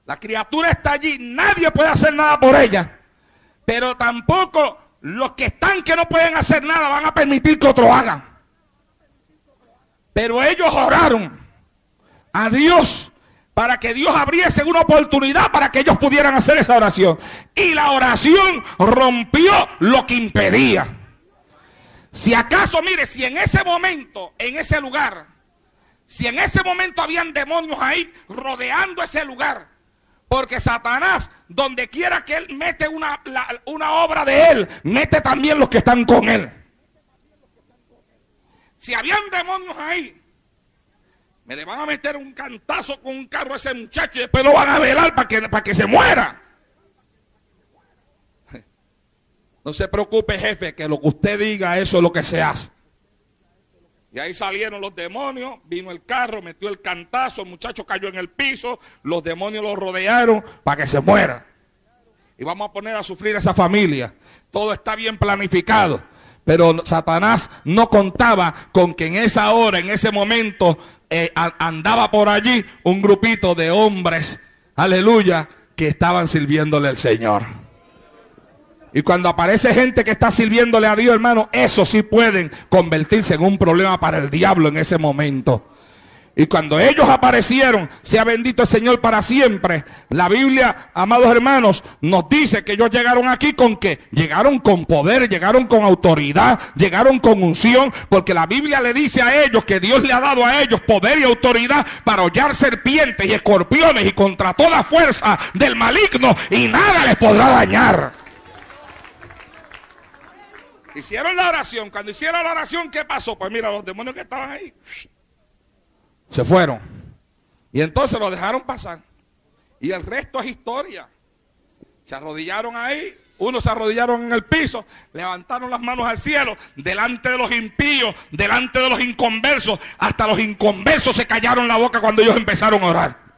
La criatura está allí, nadie puede hacer nada por ella. Pero tampoco los que están que no pueden hacer nada van a permitir que otros hagan. Pero ellos oraron a Dios para que Dios abriese una oportunidad para que ellos pudieran hacer esa oración. Y la oración rompió lo que impedía. Si acaso, mire, si en ese momento, en ese lugar, si en ese momento habían demonios ahí rodeando ese lugar, porque Satanás, donde quiera que él mete una obra de él, mete también los que están con él. Si habían demonios ahí, me le van a meter un cantazo con un carro a ese muchacho y después lo van a velar para que se muera. No se preocupe, jefe, que lo que usted diga, eso es lo que se hace. Y ahí salieron los demonios, vino el carro, metió el cantazo, el muchacho cayó en el piso, los demonios lo rodearon para que se muera. Y vamos a poner a sufrir a esa familia. Todo está bien planificado. Pero Satanás no contaba con que en esa hora, en ese momento, andaba por allí un grupito de hombres, aleluya, que estaban sirviéndole al Señor. Y cuando aparece gente que está sirviéndole a Dios, hermano, eso sí pueden convertirse en un problema para el diablo en ese momento. Y cuando ellos aparecieron, sea bendito el Señor para siempre, la Biblia, amados hermanos, nos dice que ellos llegaron aquí con ¿qué? Llegaron con poder, llegaron con autoridad, llegaron con unción, porque la Biblia le dice a ellos que Dios le ha dado a ellos poder y autoridad para hollar serpientes y escorpiones y contra toda fuerza del maligno, y nada les podrá dañar. Hicieron la oración. Cuando hicieron la oración, ¿qué pasó? Pues mira, los demonios que estaban ahí se fueron. Y entonces lo dejaron pasar. Y el resto es historia. Se arrodillaron ahí. Unos se arrodillaron en el piso, levantaron las manos al cielo, delante de los impíos, delante de los inconversos. Hasta los inconversos se callaron la boca cuando ellos empezaron a orar.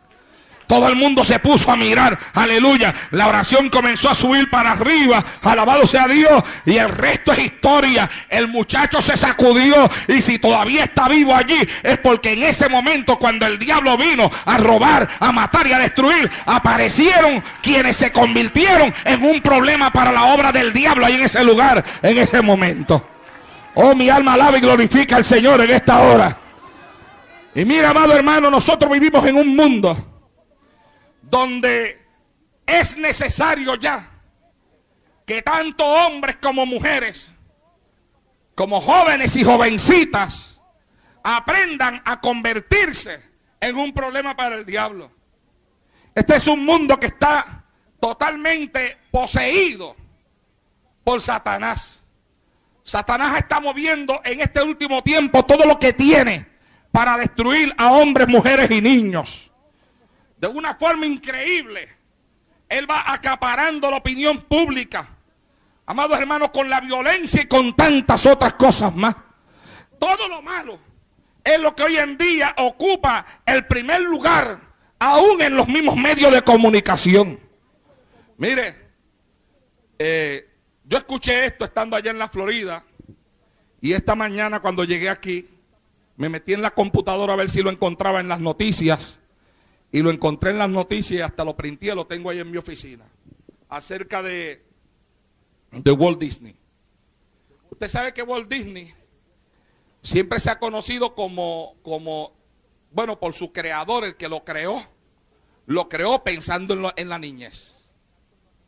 Todo el mundo se puso a mirar, aleluya. La oración comenzó a subir para arriba, alabado sea Dios. Y el resto es historia. El muchacho se sacudió, y si todavía está vivo allí, es porque en ese momento, cuando el diablo vino a robar, a matar y a destruir, aparecieron quienes se convirtieron en un problema para la obra del diablo ahí en ese lugar, en ese momento. Oh, mi alma alaba y glorifica al Señor en esta hora. Y mira, amado hermano, nosotros vivimos en un mundo donde es necesario ya que tanto hombres como mujeres, como jóvenes y jovencitas, aprendan a convertirse en un problema para el diablo. Este es un mundo que está totalmente poseído por Satanás. Satanás está moviendo en este último tiempo todo lo que tiene para destruir a hombres, mujeres y niños. De una forma increíble, él va acaparando la opinión pública, amados hermanos, con la violencia y con tantas otras cosas más. Todo lo malo es lo que hoy en día ocupa el primer lugar, aún en los mismos medios de comunicación. Mire, yo escuché esto estando allá en la Florida, y esta mañana cuando llegué aquí, me metí en la computadora a ver si lo encontraba en las noticias. Y lo encontré en las noticias y hasta lo printé, lo tengo ahí en mi oficina. Acerca de Walt Disney. Usted sabe que Walt Disney siempre se ha conocido como, bueno, por su creador, el que lo creó pensando en la niñez.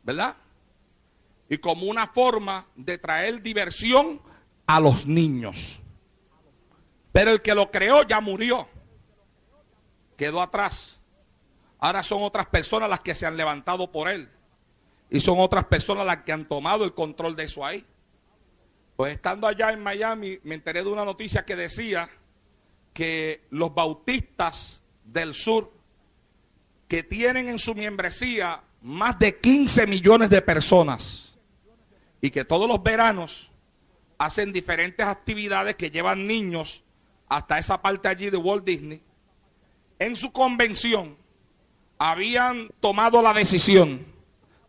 ¿Verdad? Y como una forma de traer diversión a los niños. Pero el que lo creó ya murió. Quedó atrás. Ahora son otras personas las que se han levantado por él. Y son otras personas las que han tomado el control de eso ahí. Pues estando allá en Miami, me enteré de una noticia que decía que los bautistas del sur, que tienen en su membresía más de 15 millones de personas, y que todos los veranos hacen diferentes actividades que llevan niños hasta esa parte allí de Walt Disney, en su convención habían tomado la decisión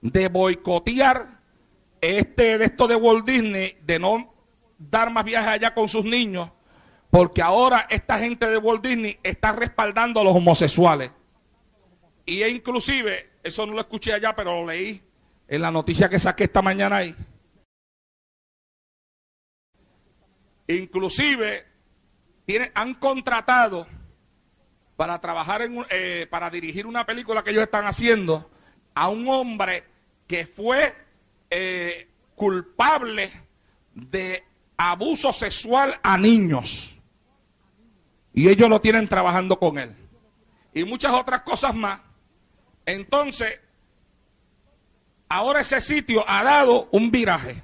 de boicotear de esto de Walt Disney, de no dar más viajes allá con sus niños, porque ahora esta gente de Walt Disney está respaldando a los homosexuales. Y inclusive, eso no lo escuché allá, pero lo leí, en la noticia que saqué esta mañana ahí. Inclusive han contratado para trabajar para dirigir una película que ellos están haciendo a un hombre que fue culpable de abuso sexual a niños. Y ellos lo tienen trabajando con él. Y muchas otras cosas más. Entonces, ahora ese sitio ha dado un viraje.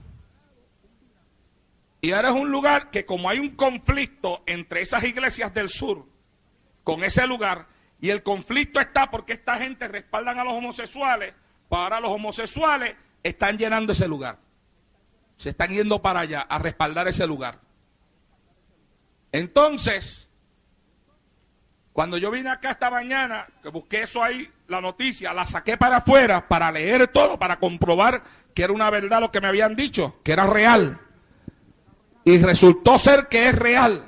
Y ahora es un lugar que, como hay un conflicto entre esas iglesias del sur con ese lugar, y el conflicto está porque esta gente respaldan a los homosexuales, pues ahora los homosexuales están llenando ese lugar. Se están yendo para allá a respaldar ese lugar. Entonces, cuando yo vine acá esta mañana, que busqué eso ahí, la noticia, la saqué para afuera para leer todo, para comprobar que era una verdad lo que me habían dicho, que era real. Y resultó ser que es real.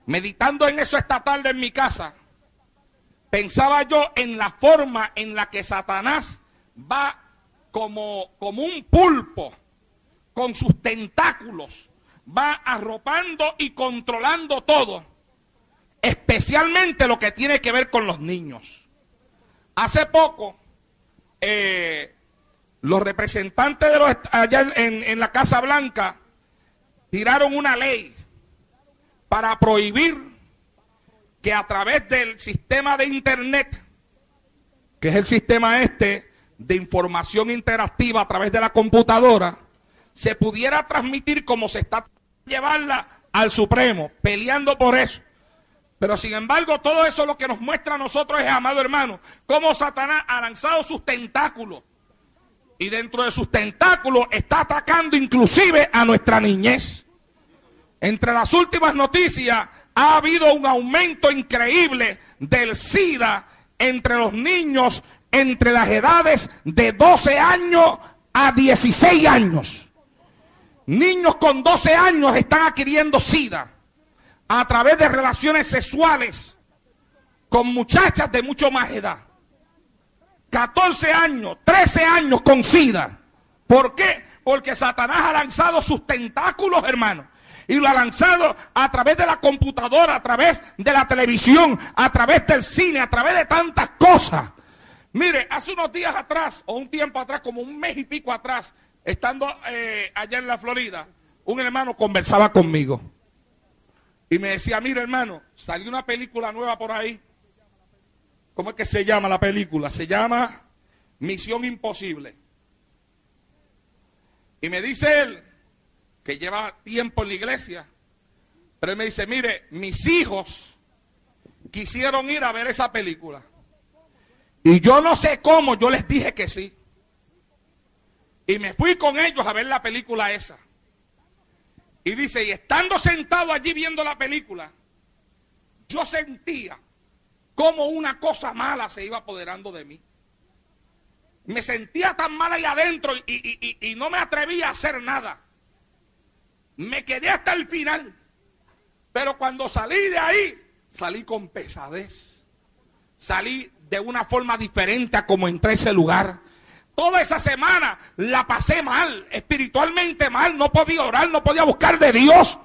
Meditando en eso esta tarde en mi casa, pensaba yo en la forma en la que Satanás va como un pulpo, con sus tentáculos, va arropando y controlando todo, especialmente lo que tiene que ver con los niños. Hace poco, los representantes de allá en la Casa Blanca tiraron una ley para prohibir que a través del sistema de internet, que es el sistema de información interactiva a través de la computadora, se pudiera transmitir como se está llevarla al Supremo, peleando por eso. Pero sin embargo, todo eso lo que nos muestra a nosotros es, amado hermano, cómo Satanás ha lanzado sus tentáculos. Y dentro de sus tentáculos está atacando inclusive a nuestra niñez. Entre las últimas noticias ha habido un aumento increíble del SIDA entre los niños entre las edades de 12 años a 16 años. Niños con 12 años están adquiriendo SIDA a través de relaciones sexuales con muchachas de mucho más edad. 14 años, 13 años con SIDA. ¿Por qué? Porque Satanás ha lanzado sus tentáculos, hermanos. Y lo ha lanzado a través de la computadora, a través de la televisión, a través del cine, a través de tantas cosas. Mire, hace unos días atrás, o un tiempo atrás, como un mes y pico atrás, estando allá en la Florida, un hermano conversaba conmigo. Y me decía, mira hermano, salió una película nueva por ahí. ¿Cómo es que se llama la película? Se llama Misión Imposible. Y me dice él, que lleva tiempo en la iglesia, pero él me dice, mire, mis hijos quisieron ir a ver esa película. Y yo no sé cómo, yo les dije que sí. Y me fui con ellos a ver la película esa. Y dice, y estando sentado allí viendo la película, yo sentía como una cosa mala se iba apoderando de mí. Me sentía tan mal ahí adentro y no me atrevía a hacer nada. Me quedé hasta el final. Pero cuando salí de ahí, salí con pesadez. Salí de una forma diferente a como entré a ese lugar. Toda esa semana la pasé mal, espiritualmente mal. No podía orar, no podía buscar de Dios.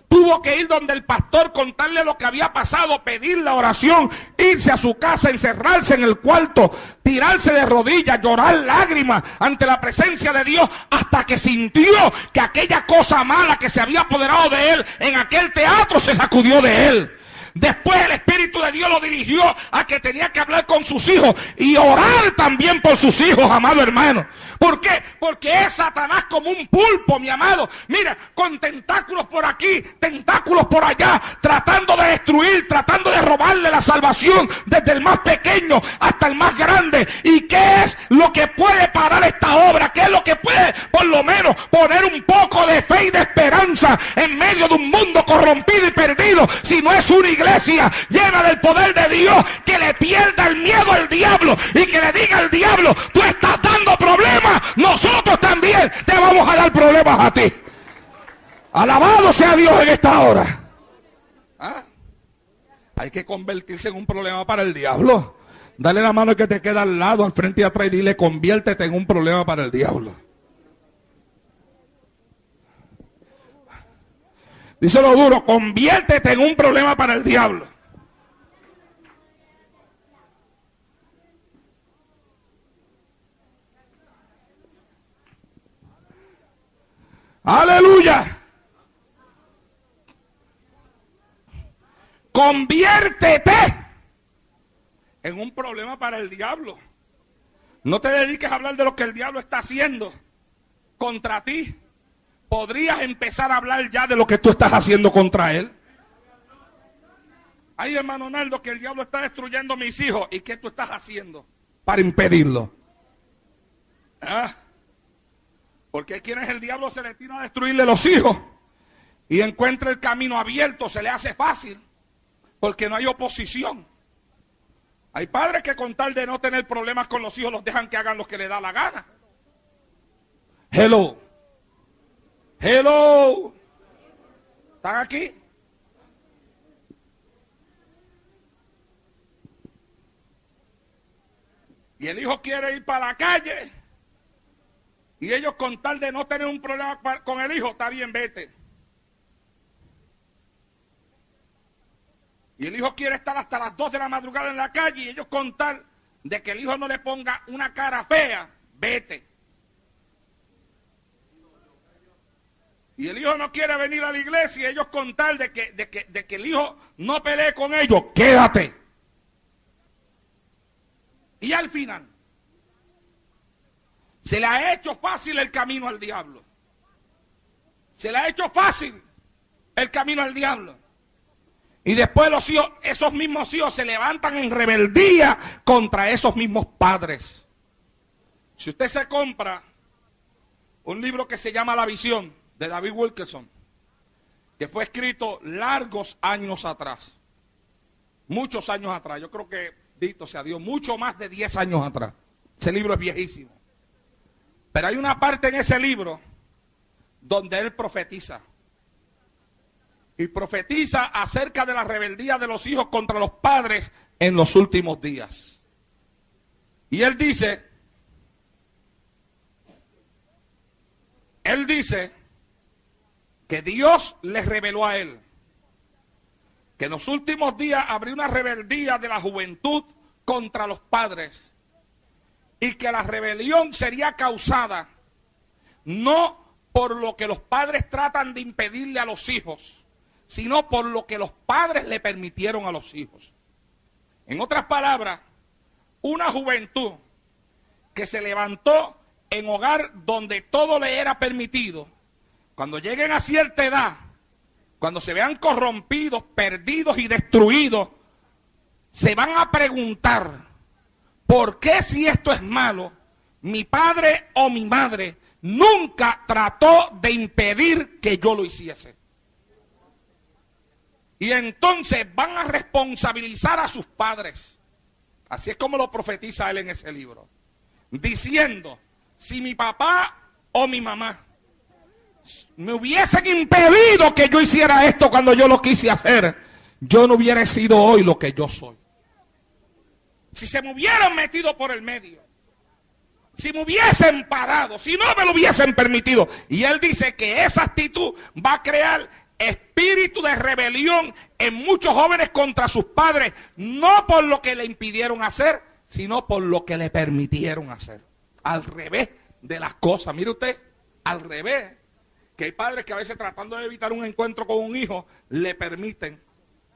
Tuvo que ir donde el pastor, contarle lo que había pasado, pedir la oración, irse a su casa, encerrarse en el cuarto, tirarse de rodillas, llorar lágrimas ante la presencia de Dios, hasta que sintió que aquella cosa mala que se había apoderado de él en aquel teatro se sacudió de él. Después el Espíritu de Dios lo dirigió a que tenía que hablar con sus hijos y orar también por sus hijos, amado hermano. ¿Por qué? Porque es Satanás como un pulpo, mi amado. Mira, con tentáculos por aquí, tentáculos por allá, tratando de destruir, tratando de robarle la salvación desde el más pequeño hasta el más grande. ¿Y qué es lo que puede parar esta obra? ¿Qué es lo que puede, por lo menos, poner un poco de fe y de esperanza en medio de un mundo corrompido y perdido? Si no es una iglesia llena del poder de Dios, que le pierda el miedo al diablo y que le diga al diablo, tú estás dando problemas, nosotros también te vamos a dar problemas a ti. Alabado sea Dios en esta hora. ¿Ah? Hay que convertirse en un problema para el diablo. Dale la mano al que te queda al lado, al frente y atrás y dile, conviértete en un problema para el diablo. Díselo duro, conviértete en un problema para el diablo. Aleluya. Conviértete en un problema para el diablo. No te dediques a hablar de lo que el diablo está haciendo contra ti. Podrías empezar a hablar ya de lo que tú estás haciendo contra él. Ay, hermano Naldo, que el diablo está destruyendo a mis hijos. ¿Y qué tú estás haciendo para impedirlo? ¿Ah? Porque hay quienes el diablo se le tira a destruirle los hijos y encuentra el camino abierto, se le hace fácil, porque no hay oposición. Hay padres que con tal de no tener problemas con los hijos los dejan que hagan lo que les da la gana. Hello. Hello. ¿Están aquí? Y el hijo quiere ir para la calle. Y ellos con tal de no tener un problema con el hijo, está bien, vete. Y el hijo quiere estar hasta las 2 de la madrugada en la calle y ellos con tal de que el hijo no le ponga una cara fea, vete. Y el hijo no quiere venir a la iglesia y ellos con tal de que el hijo no pelee con ellos, quédate. Y al final, se le ha hecho fácil el camino al diablo. Se le ha hecho fácil el camino al diablo. Y después los hijos, esos mismos hijos se levantan en rebeldía contra esos mismos padres. Si usted se compra un libro que se llama La Visión, de David Wilkerson, que fue escrito largos años atrás, muchos años atrás, yo creo que, dito sea Dios, mucho más de 10 años atrás. Ese libro es viejísimo. Pero hay una parte en ese libro donde él profetiza. Y profetiza acerca de la rebeldía de los hijos contra los padres en los últimos días. Y él dice que Dios les reveló a él que en los últimos días habría una rebeldía de la juventud contra los padres y que la rebelión sería causada no por lo que los padres tratan de impedirle a los hijos, sino por lo que los padres le permitieron a los hijos. En otras palabras, una juventud que se levantó en hogar donde todo le era permitido, cuando lleguen a cierta edad, cuando se vean corrompidos, perdidos y destruidos, se van a preguntar, ¿por qué si esto es malo, mi padre o mi madre nunca trató de impedir que yo lo hiciese? Y entonces van a responsabilizar a sus padres. Así es como lo profetiza él en ese libro. Diciendo, si mi papá o mi mamá me hubiesen impedido que yo hiciera esto cuando yo lo quise hacer, yo no hubiera sido hoy lo que yo soy. Si se me hubieran metido por el medio, si me hubiesen parado, si no me lo hubiesen permitido. Y él dice que esa actitud va a crear espíritu de rebelión en muchos jóvenes contra sus padres, no por lo que le impidieron hacer, sino por lo que le permitieron hacer. Al revés de las cosas. Mire usted, al revés, que hay padres que a veces tratando de evitar un encuentro con un hijo, le permiten.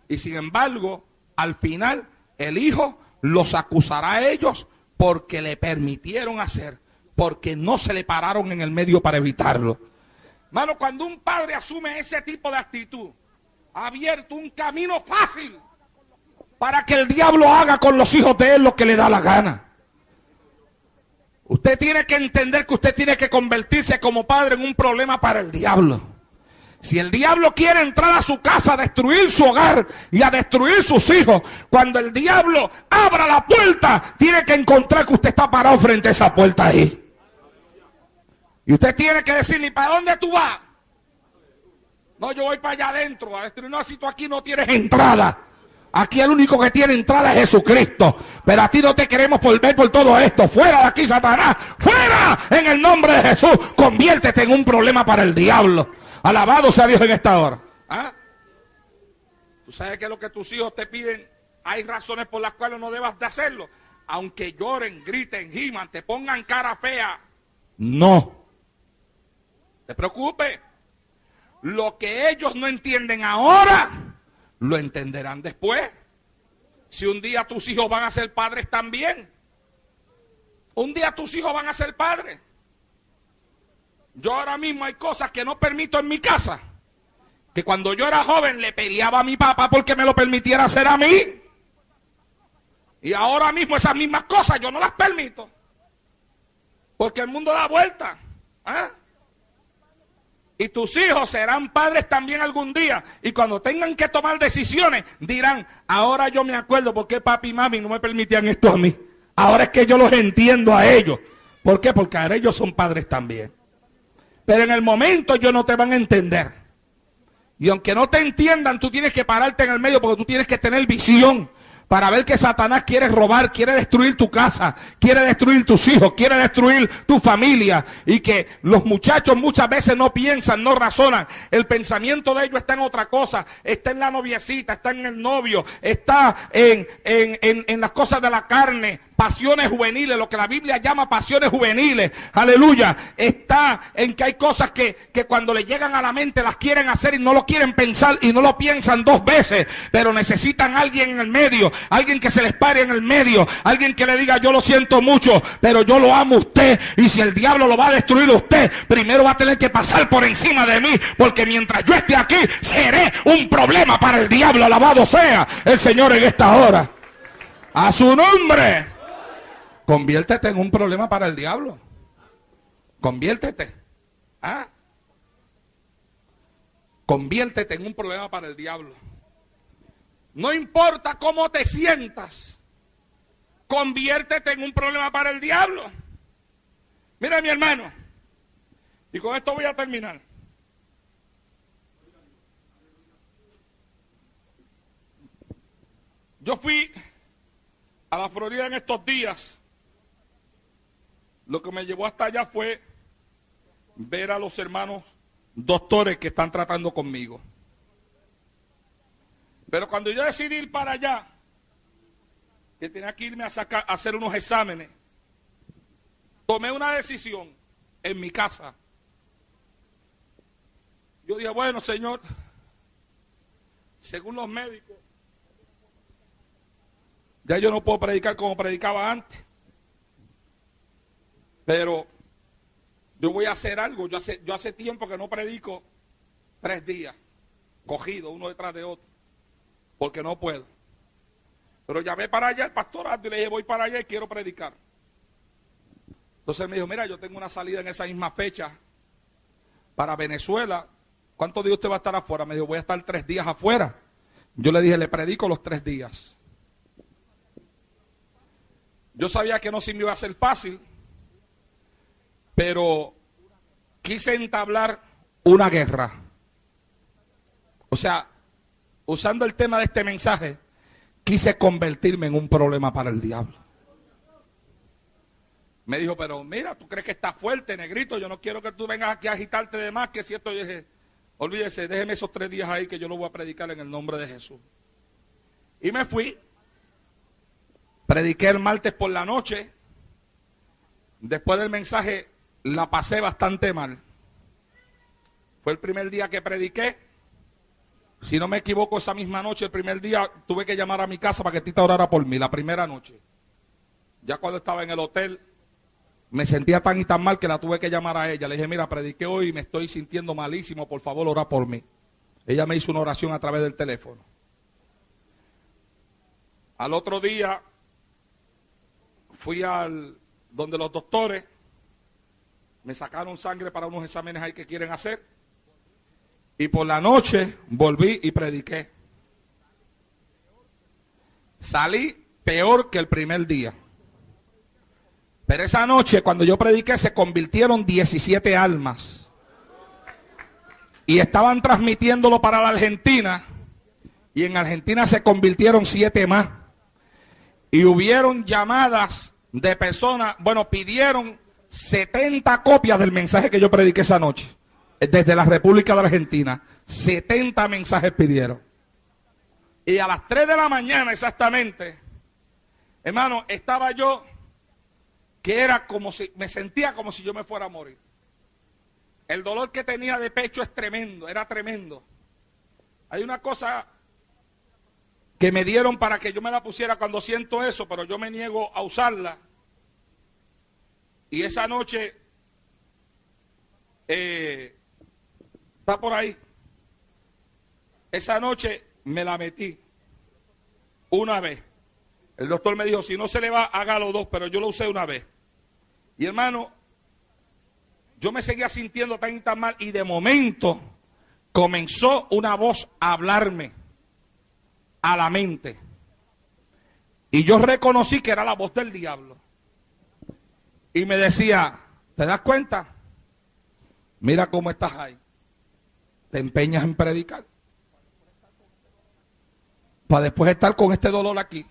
Y sin embargo, al final, el hijo los acusará a ellos porque le permitieron hacer, porque no se le pararon en el medio para evitarlo. Hermano, cuando un padre asume ese tipo de actitud, ha abierto un camino fácil para que el diablo haga con los hijos de él lo que le da la gana. Usted tiene que entender que usted tiene que convertirse como padre en un problema para el diablo. Si el diablo quiere entrar a su casa a destruir su hogar y a destruir sus hijos, cuando el diablo abra la puerta, tiene que encontrar que usted está parado frente a esa puerta ahí. Y usted tiene que decirle, ¿para dónde tú vas? No, yo voy para allá adentro a destruir. No, si tú aquí no tienes entrada. Aquí el único que tiene entrada es Jesucristo. Pero a ti no te queremos ver por todo esto. Fuera de aquí, Satanás. Fuera en el nombre de Jesús. Conviértete en un problema para el diablo. Alabado sea Dios en esta hora. ¿Ah? ¿Tú sabes que lo que tus hijos te piden? Hay razones por las cuales no debas de hacerlo. Aunque lloren, griten, giman, te pongan cara fea. No. Te preocupes. Lo que ellos no entienden ahora, lo entenderán después. Si un día tus hijos van a ser padres también. Un día tus hijos van a ser padres. Yo ahora mismo hay cosas que no permito en mi casa. Que cuando yo era joven le peleaba a mi papá porque me lo permitiera hacer a mí. Y ahora mismo esas mismas cosas yo no las permito. Porque el mundo da vuelta. ¿Ah? Y tus hijos serán padres también algún día. Y cuando tengan que tomar decisiones, dirán, ahora yo me acuerdo por qué papi y mami no me permitían esto a mí. Ahora es que yo los entiendo a ellos. ¿Por qué? Porque ahora ellos son padres también. Pero en el momento ellos no te van a entender. Y aunque no te entiendan, tú tienes que pararte en el medio porque tú tienes que tener visión. Para ver que Satanás quiere robar, quiere destruir tu casa, quiere destruir tus hijos, quiere destruir tu familia. Y que los muchachos muchas veces no piensan, no razonan. El pensamiento de ellos está en otra cosa. Está en la noviecita, está en el novio, está en las cosas de la carne. Pasiones juveniles, lo que la Biblia llama pasiones juveniles, aleluya, está en que hay cosas que cuando le llegan a la mente las quieren hacer y no lo quieren pensar y no lo piensan dos veces, pero necesitan a alguien en el medio, alguien que se les pare en el medio, alguien que le diga yo lo siento mucho, pero yo lo amo a usted, y si el diablo lo va a destruir a usted, primero va a tener que pasar por encima de mí, porque mientras yo esté aquí, seré un problema para el diablo, alabado sea el Señor en esta hora, a su nombre. Conviértete en un problema para el diablo. Conviértete. ¿Ah? Conviértete en un problema para el diablo. No importa cómo te sientas. Conviértete en un problema para el diablo. Mira, mi hermano. Y con esto voy a terminar. Yo fui a la Florida en estos días. Lo que me llevó hasta allá fue ver a los hermanos doctores que están tratando conmigo. Pero cuando yo decidí ir para allá, que tenía que irme a hacer unos exámenes, tomé una decisión en mi casa. Yo dije, bueno, Señor, según los médicos, ya yo no puedo predicar como predicaba antes. Pero yo voy a hacer algo. Yo hace tiempo que no predico 3 días, cogido uno detrás de otro, porque no puedo. Pero llamé para allá al pastorato y le dije, voy para allá y quiero predicar. Entonces él me dijo, mira, yo tengo una salida en esa misma fecha para Venezuela. ¿Cuántos días usted va a estar afuera? Me dijo, voy a estar 3 días afuera. Yo le dije, le predico los 3 días. Yo sabía que no se me iba a hacer fácil, pero quise entablar una guerra. O sea, usando el tema de este mensaje, quise convertirme en un problema para el diablo. Me dijo, pero mira, ¿tú crees que estás fuerte, negrito? Yo no quiero que tú vengas aquí a agitarte de más, que si esto... Yo dije, olvídese, déjeme esos 3 días ahí que yo lo voy a predicar en el nombre de Jesús. Y me fui. Prediqué el martes por la noche. Después del mensaje la pasé bastante mal. Fue el primer día que prediqué. Si no me equivoco, esa misma noche, el primer día, tuve que llamar a mi casa para que Tita orara por mí, la primera noche. Ya cuando estaba en el hotel, me sentía tan y tan mal que la tuve que llamar a ella. Le dije, mira, prediqué hoy y me estoy sintiendo malísimo, por favor, ora por mí. Ella me hizo una oración a través del teléfono. Al otro día, fui donde los doctores, me sacaron sangre para unos exámenes ahí que quieren hacer. Y por la noche volví y prediqué. Salí peor que el primer día. Pero esa noche cuando yo prediqué se convirtieron 17 almas. Y estaban transmitiéndolo para la Argentina. Y en Argentina se convirtieron 7 más. Y hubieron llamadas de personas, bueno, pidieron 70 copias del mensaje que yo prediqué esa noche. Desde la República de Argentina. 70 mensajes pidieron. Y a las 3 de la mañana exactamente, hermano, estaba yo, que era como si, me sentía como si yo me fuera a morir. El dolor que tenía de pecho es tremendo, era tremendo. Hay una cosa que me dieron para que yo me la pusiera cuando siento eso, pero yo me niego a usarla. Y esa noche, está por ahí, esa noche me la metí una vez. El doctor me dijo, si no se le va, hágalo 2, pero yo lo usé una vez. Y hermano, yo me seguía sintiendo tan y tan mal, y de momento comenzó una voz a hablarme a la mente. Y yo reconocí que era la voz del diablo. Y me decía, ¿te das cuenta? Mira cómo estás ahí. Te empeñas en predicar para después estar con este dolor aquí.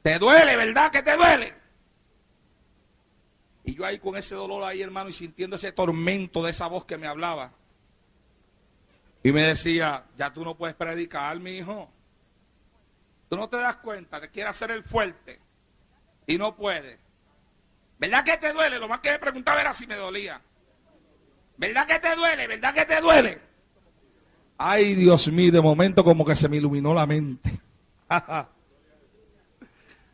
Te duele, ¿verdad que te duele? Y yo ahí con ese dolor ahí, hermano, y sintiendo ese tormento de esa voz que me hablaba. Y me decía, ya tú no puedes predicar, mi hijo. Tú no te das cuenta, te quieres hacer el fuerte y no puedes. ¿Verdad que te duele? Lo más que me preguntaba era si me dolía. ¿Verdad que te duele? ¿Verdad que te duele? Ay, Dios mío, de momento como que se me iluminó la mente.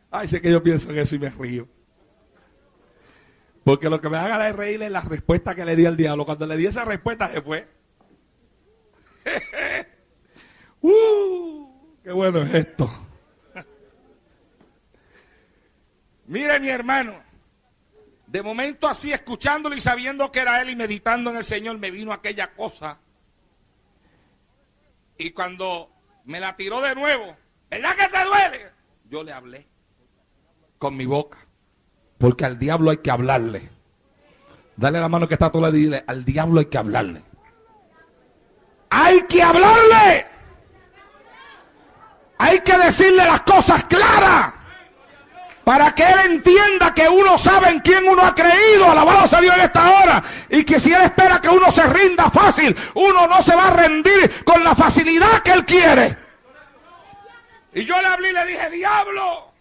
Ay, sé que yo pienso en eso y me río. Porque lo que me haga es reír es la respuesta que le di al diablo. Cuando le di esa respuesta se fue. Qué bueno es esto. Mire, mi hermano, de momento así, escuchándolo y sabiendo que era él y meditando en el Señor, me vino aquella cosa. Y cuando me la tiró de nuevo, ¿verdad que te duele? Yo le hablé con mi boca, porque al diablo hay que hablarle. Dale la mano que está a tu lado y dile, al diablo hay que hablarle. Hay que hablarle. Hay que decirle las cosas claras, para que él entienda que uno sabe en quién uno ha creído. Alabado sea Dios en esta hora. Y que si él espera que uno se rinda fácil, uno no se va a rendir con la facilidad que él quiere. Y yo le hablé y le dije, diablo,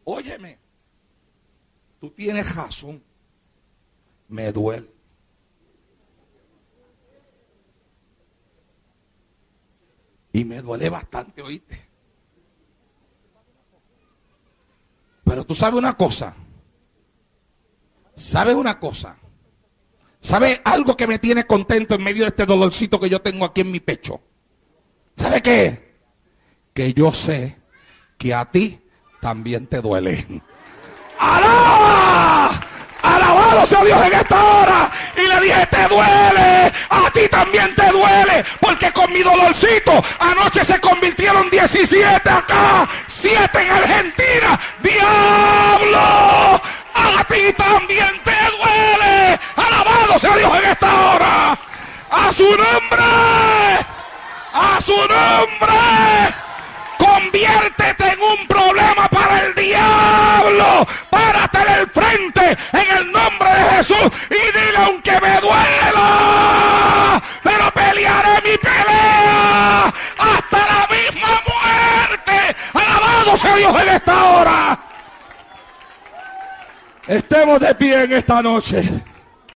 óyeme, tú tienes razón, me duele. Y me duele bastante, ¿oíste? Pero tú sabes una cosa. ¿Sabes una cosa? ¿Sabes algo que me tiene contento en medio de este dolorcito que yo tengo aquí en mi pecho? ¿Sabe qué? Que yo sé que a ti también te duele. ¡Alá! Alabado sea Dios en esta hora. Y le dije, te duele, a ti también te duele, porque con mi dolorcito anoche se convirtieron 17 acá, 7 en Argentina. ¡Diablo! A ti también te duele. Alabado sea Dios en esta hora. A su nombre, a su nombre. Conviértete en un problema para el diablo. Párate en el frente en el nombre de Jesús y dile, aunque me duela, pero pelearé mi pelea hasta la misma muerte. Alabado sea Dios en esta hora. Estemos de pie en esta noche.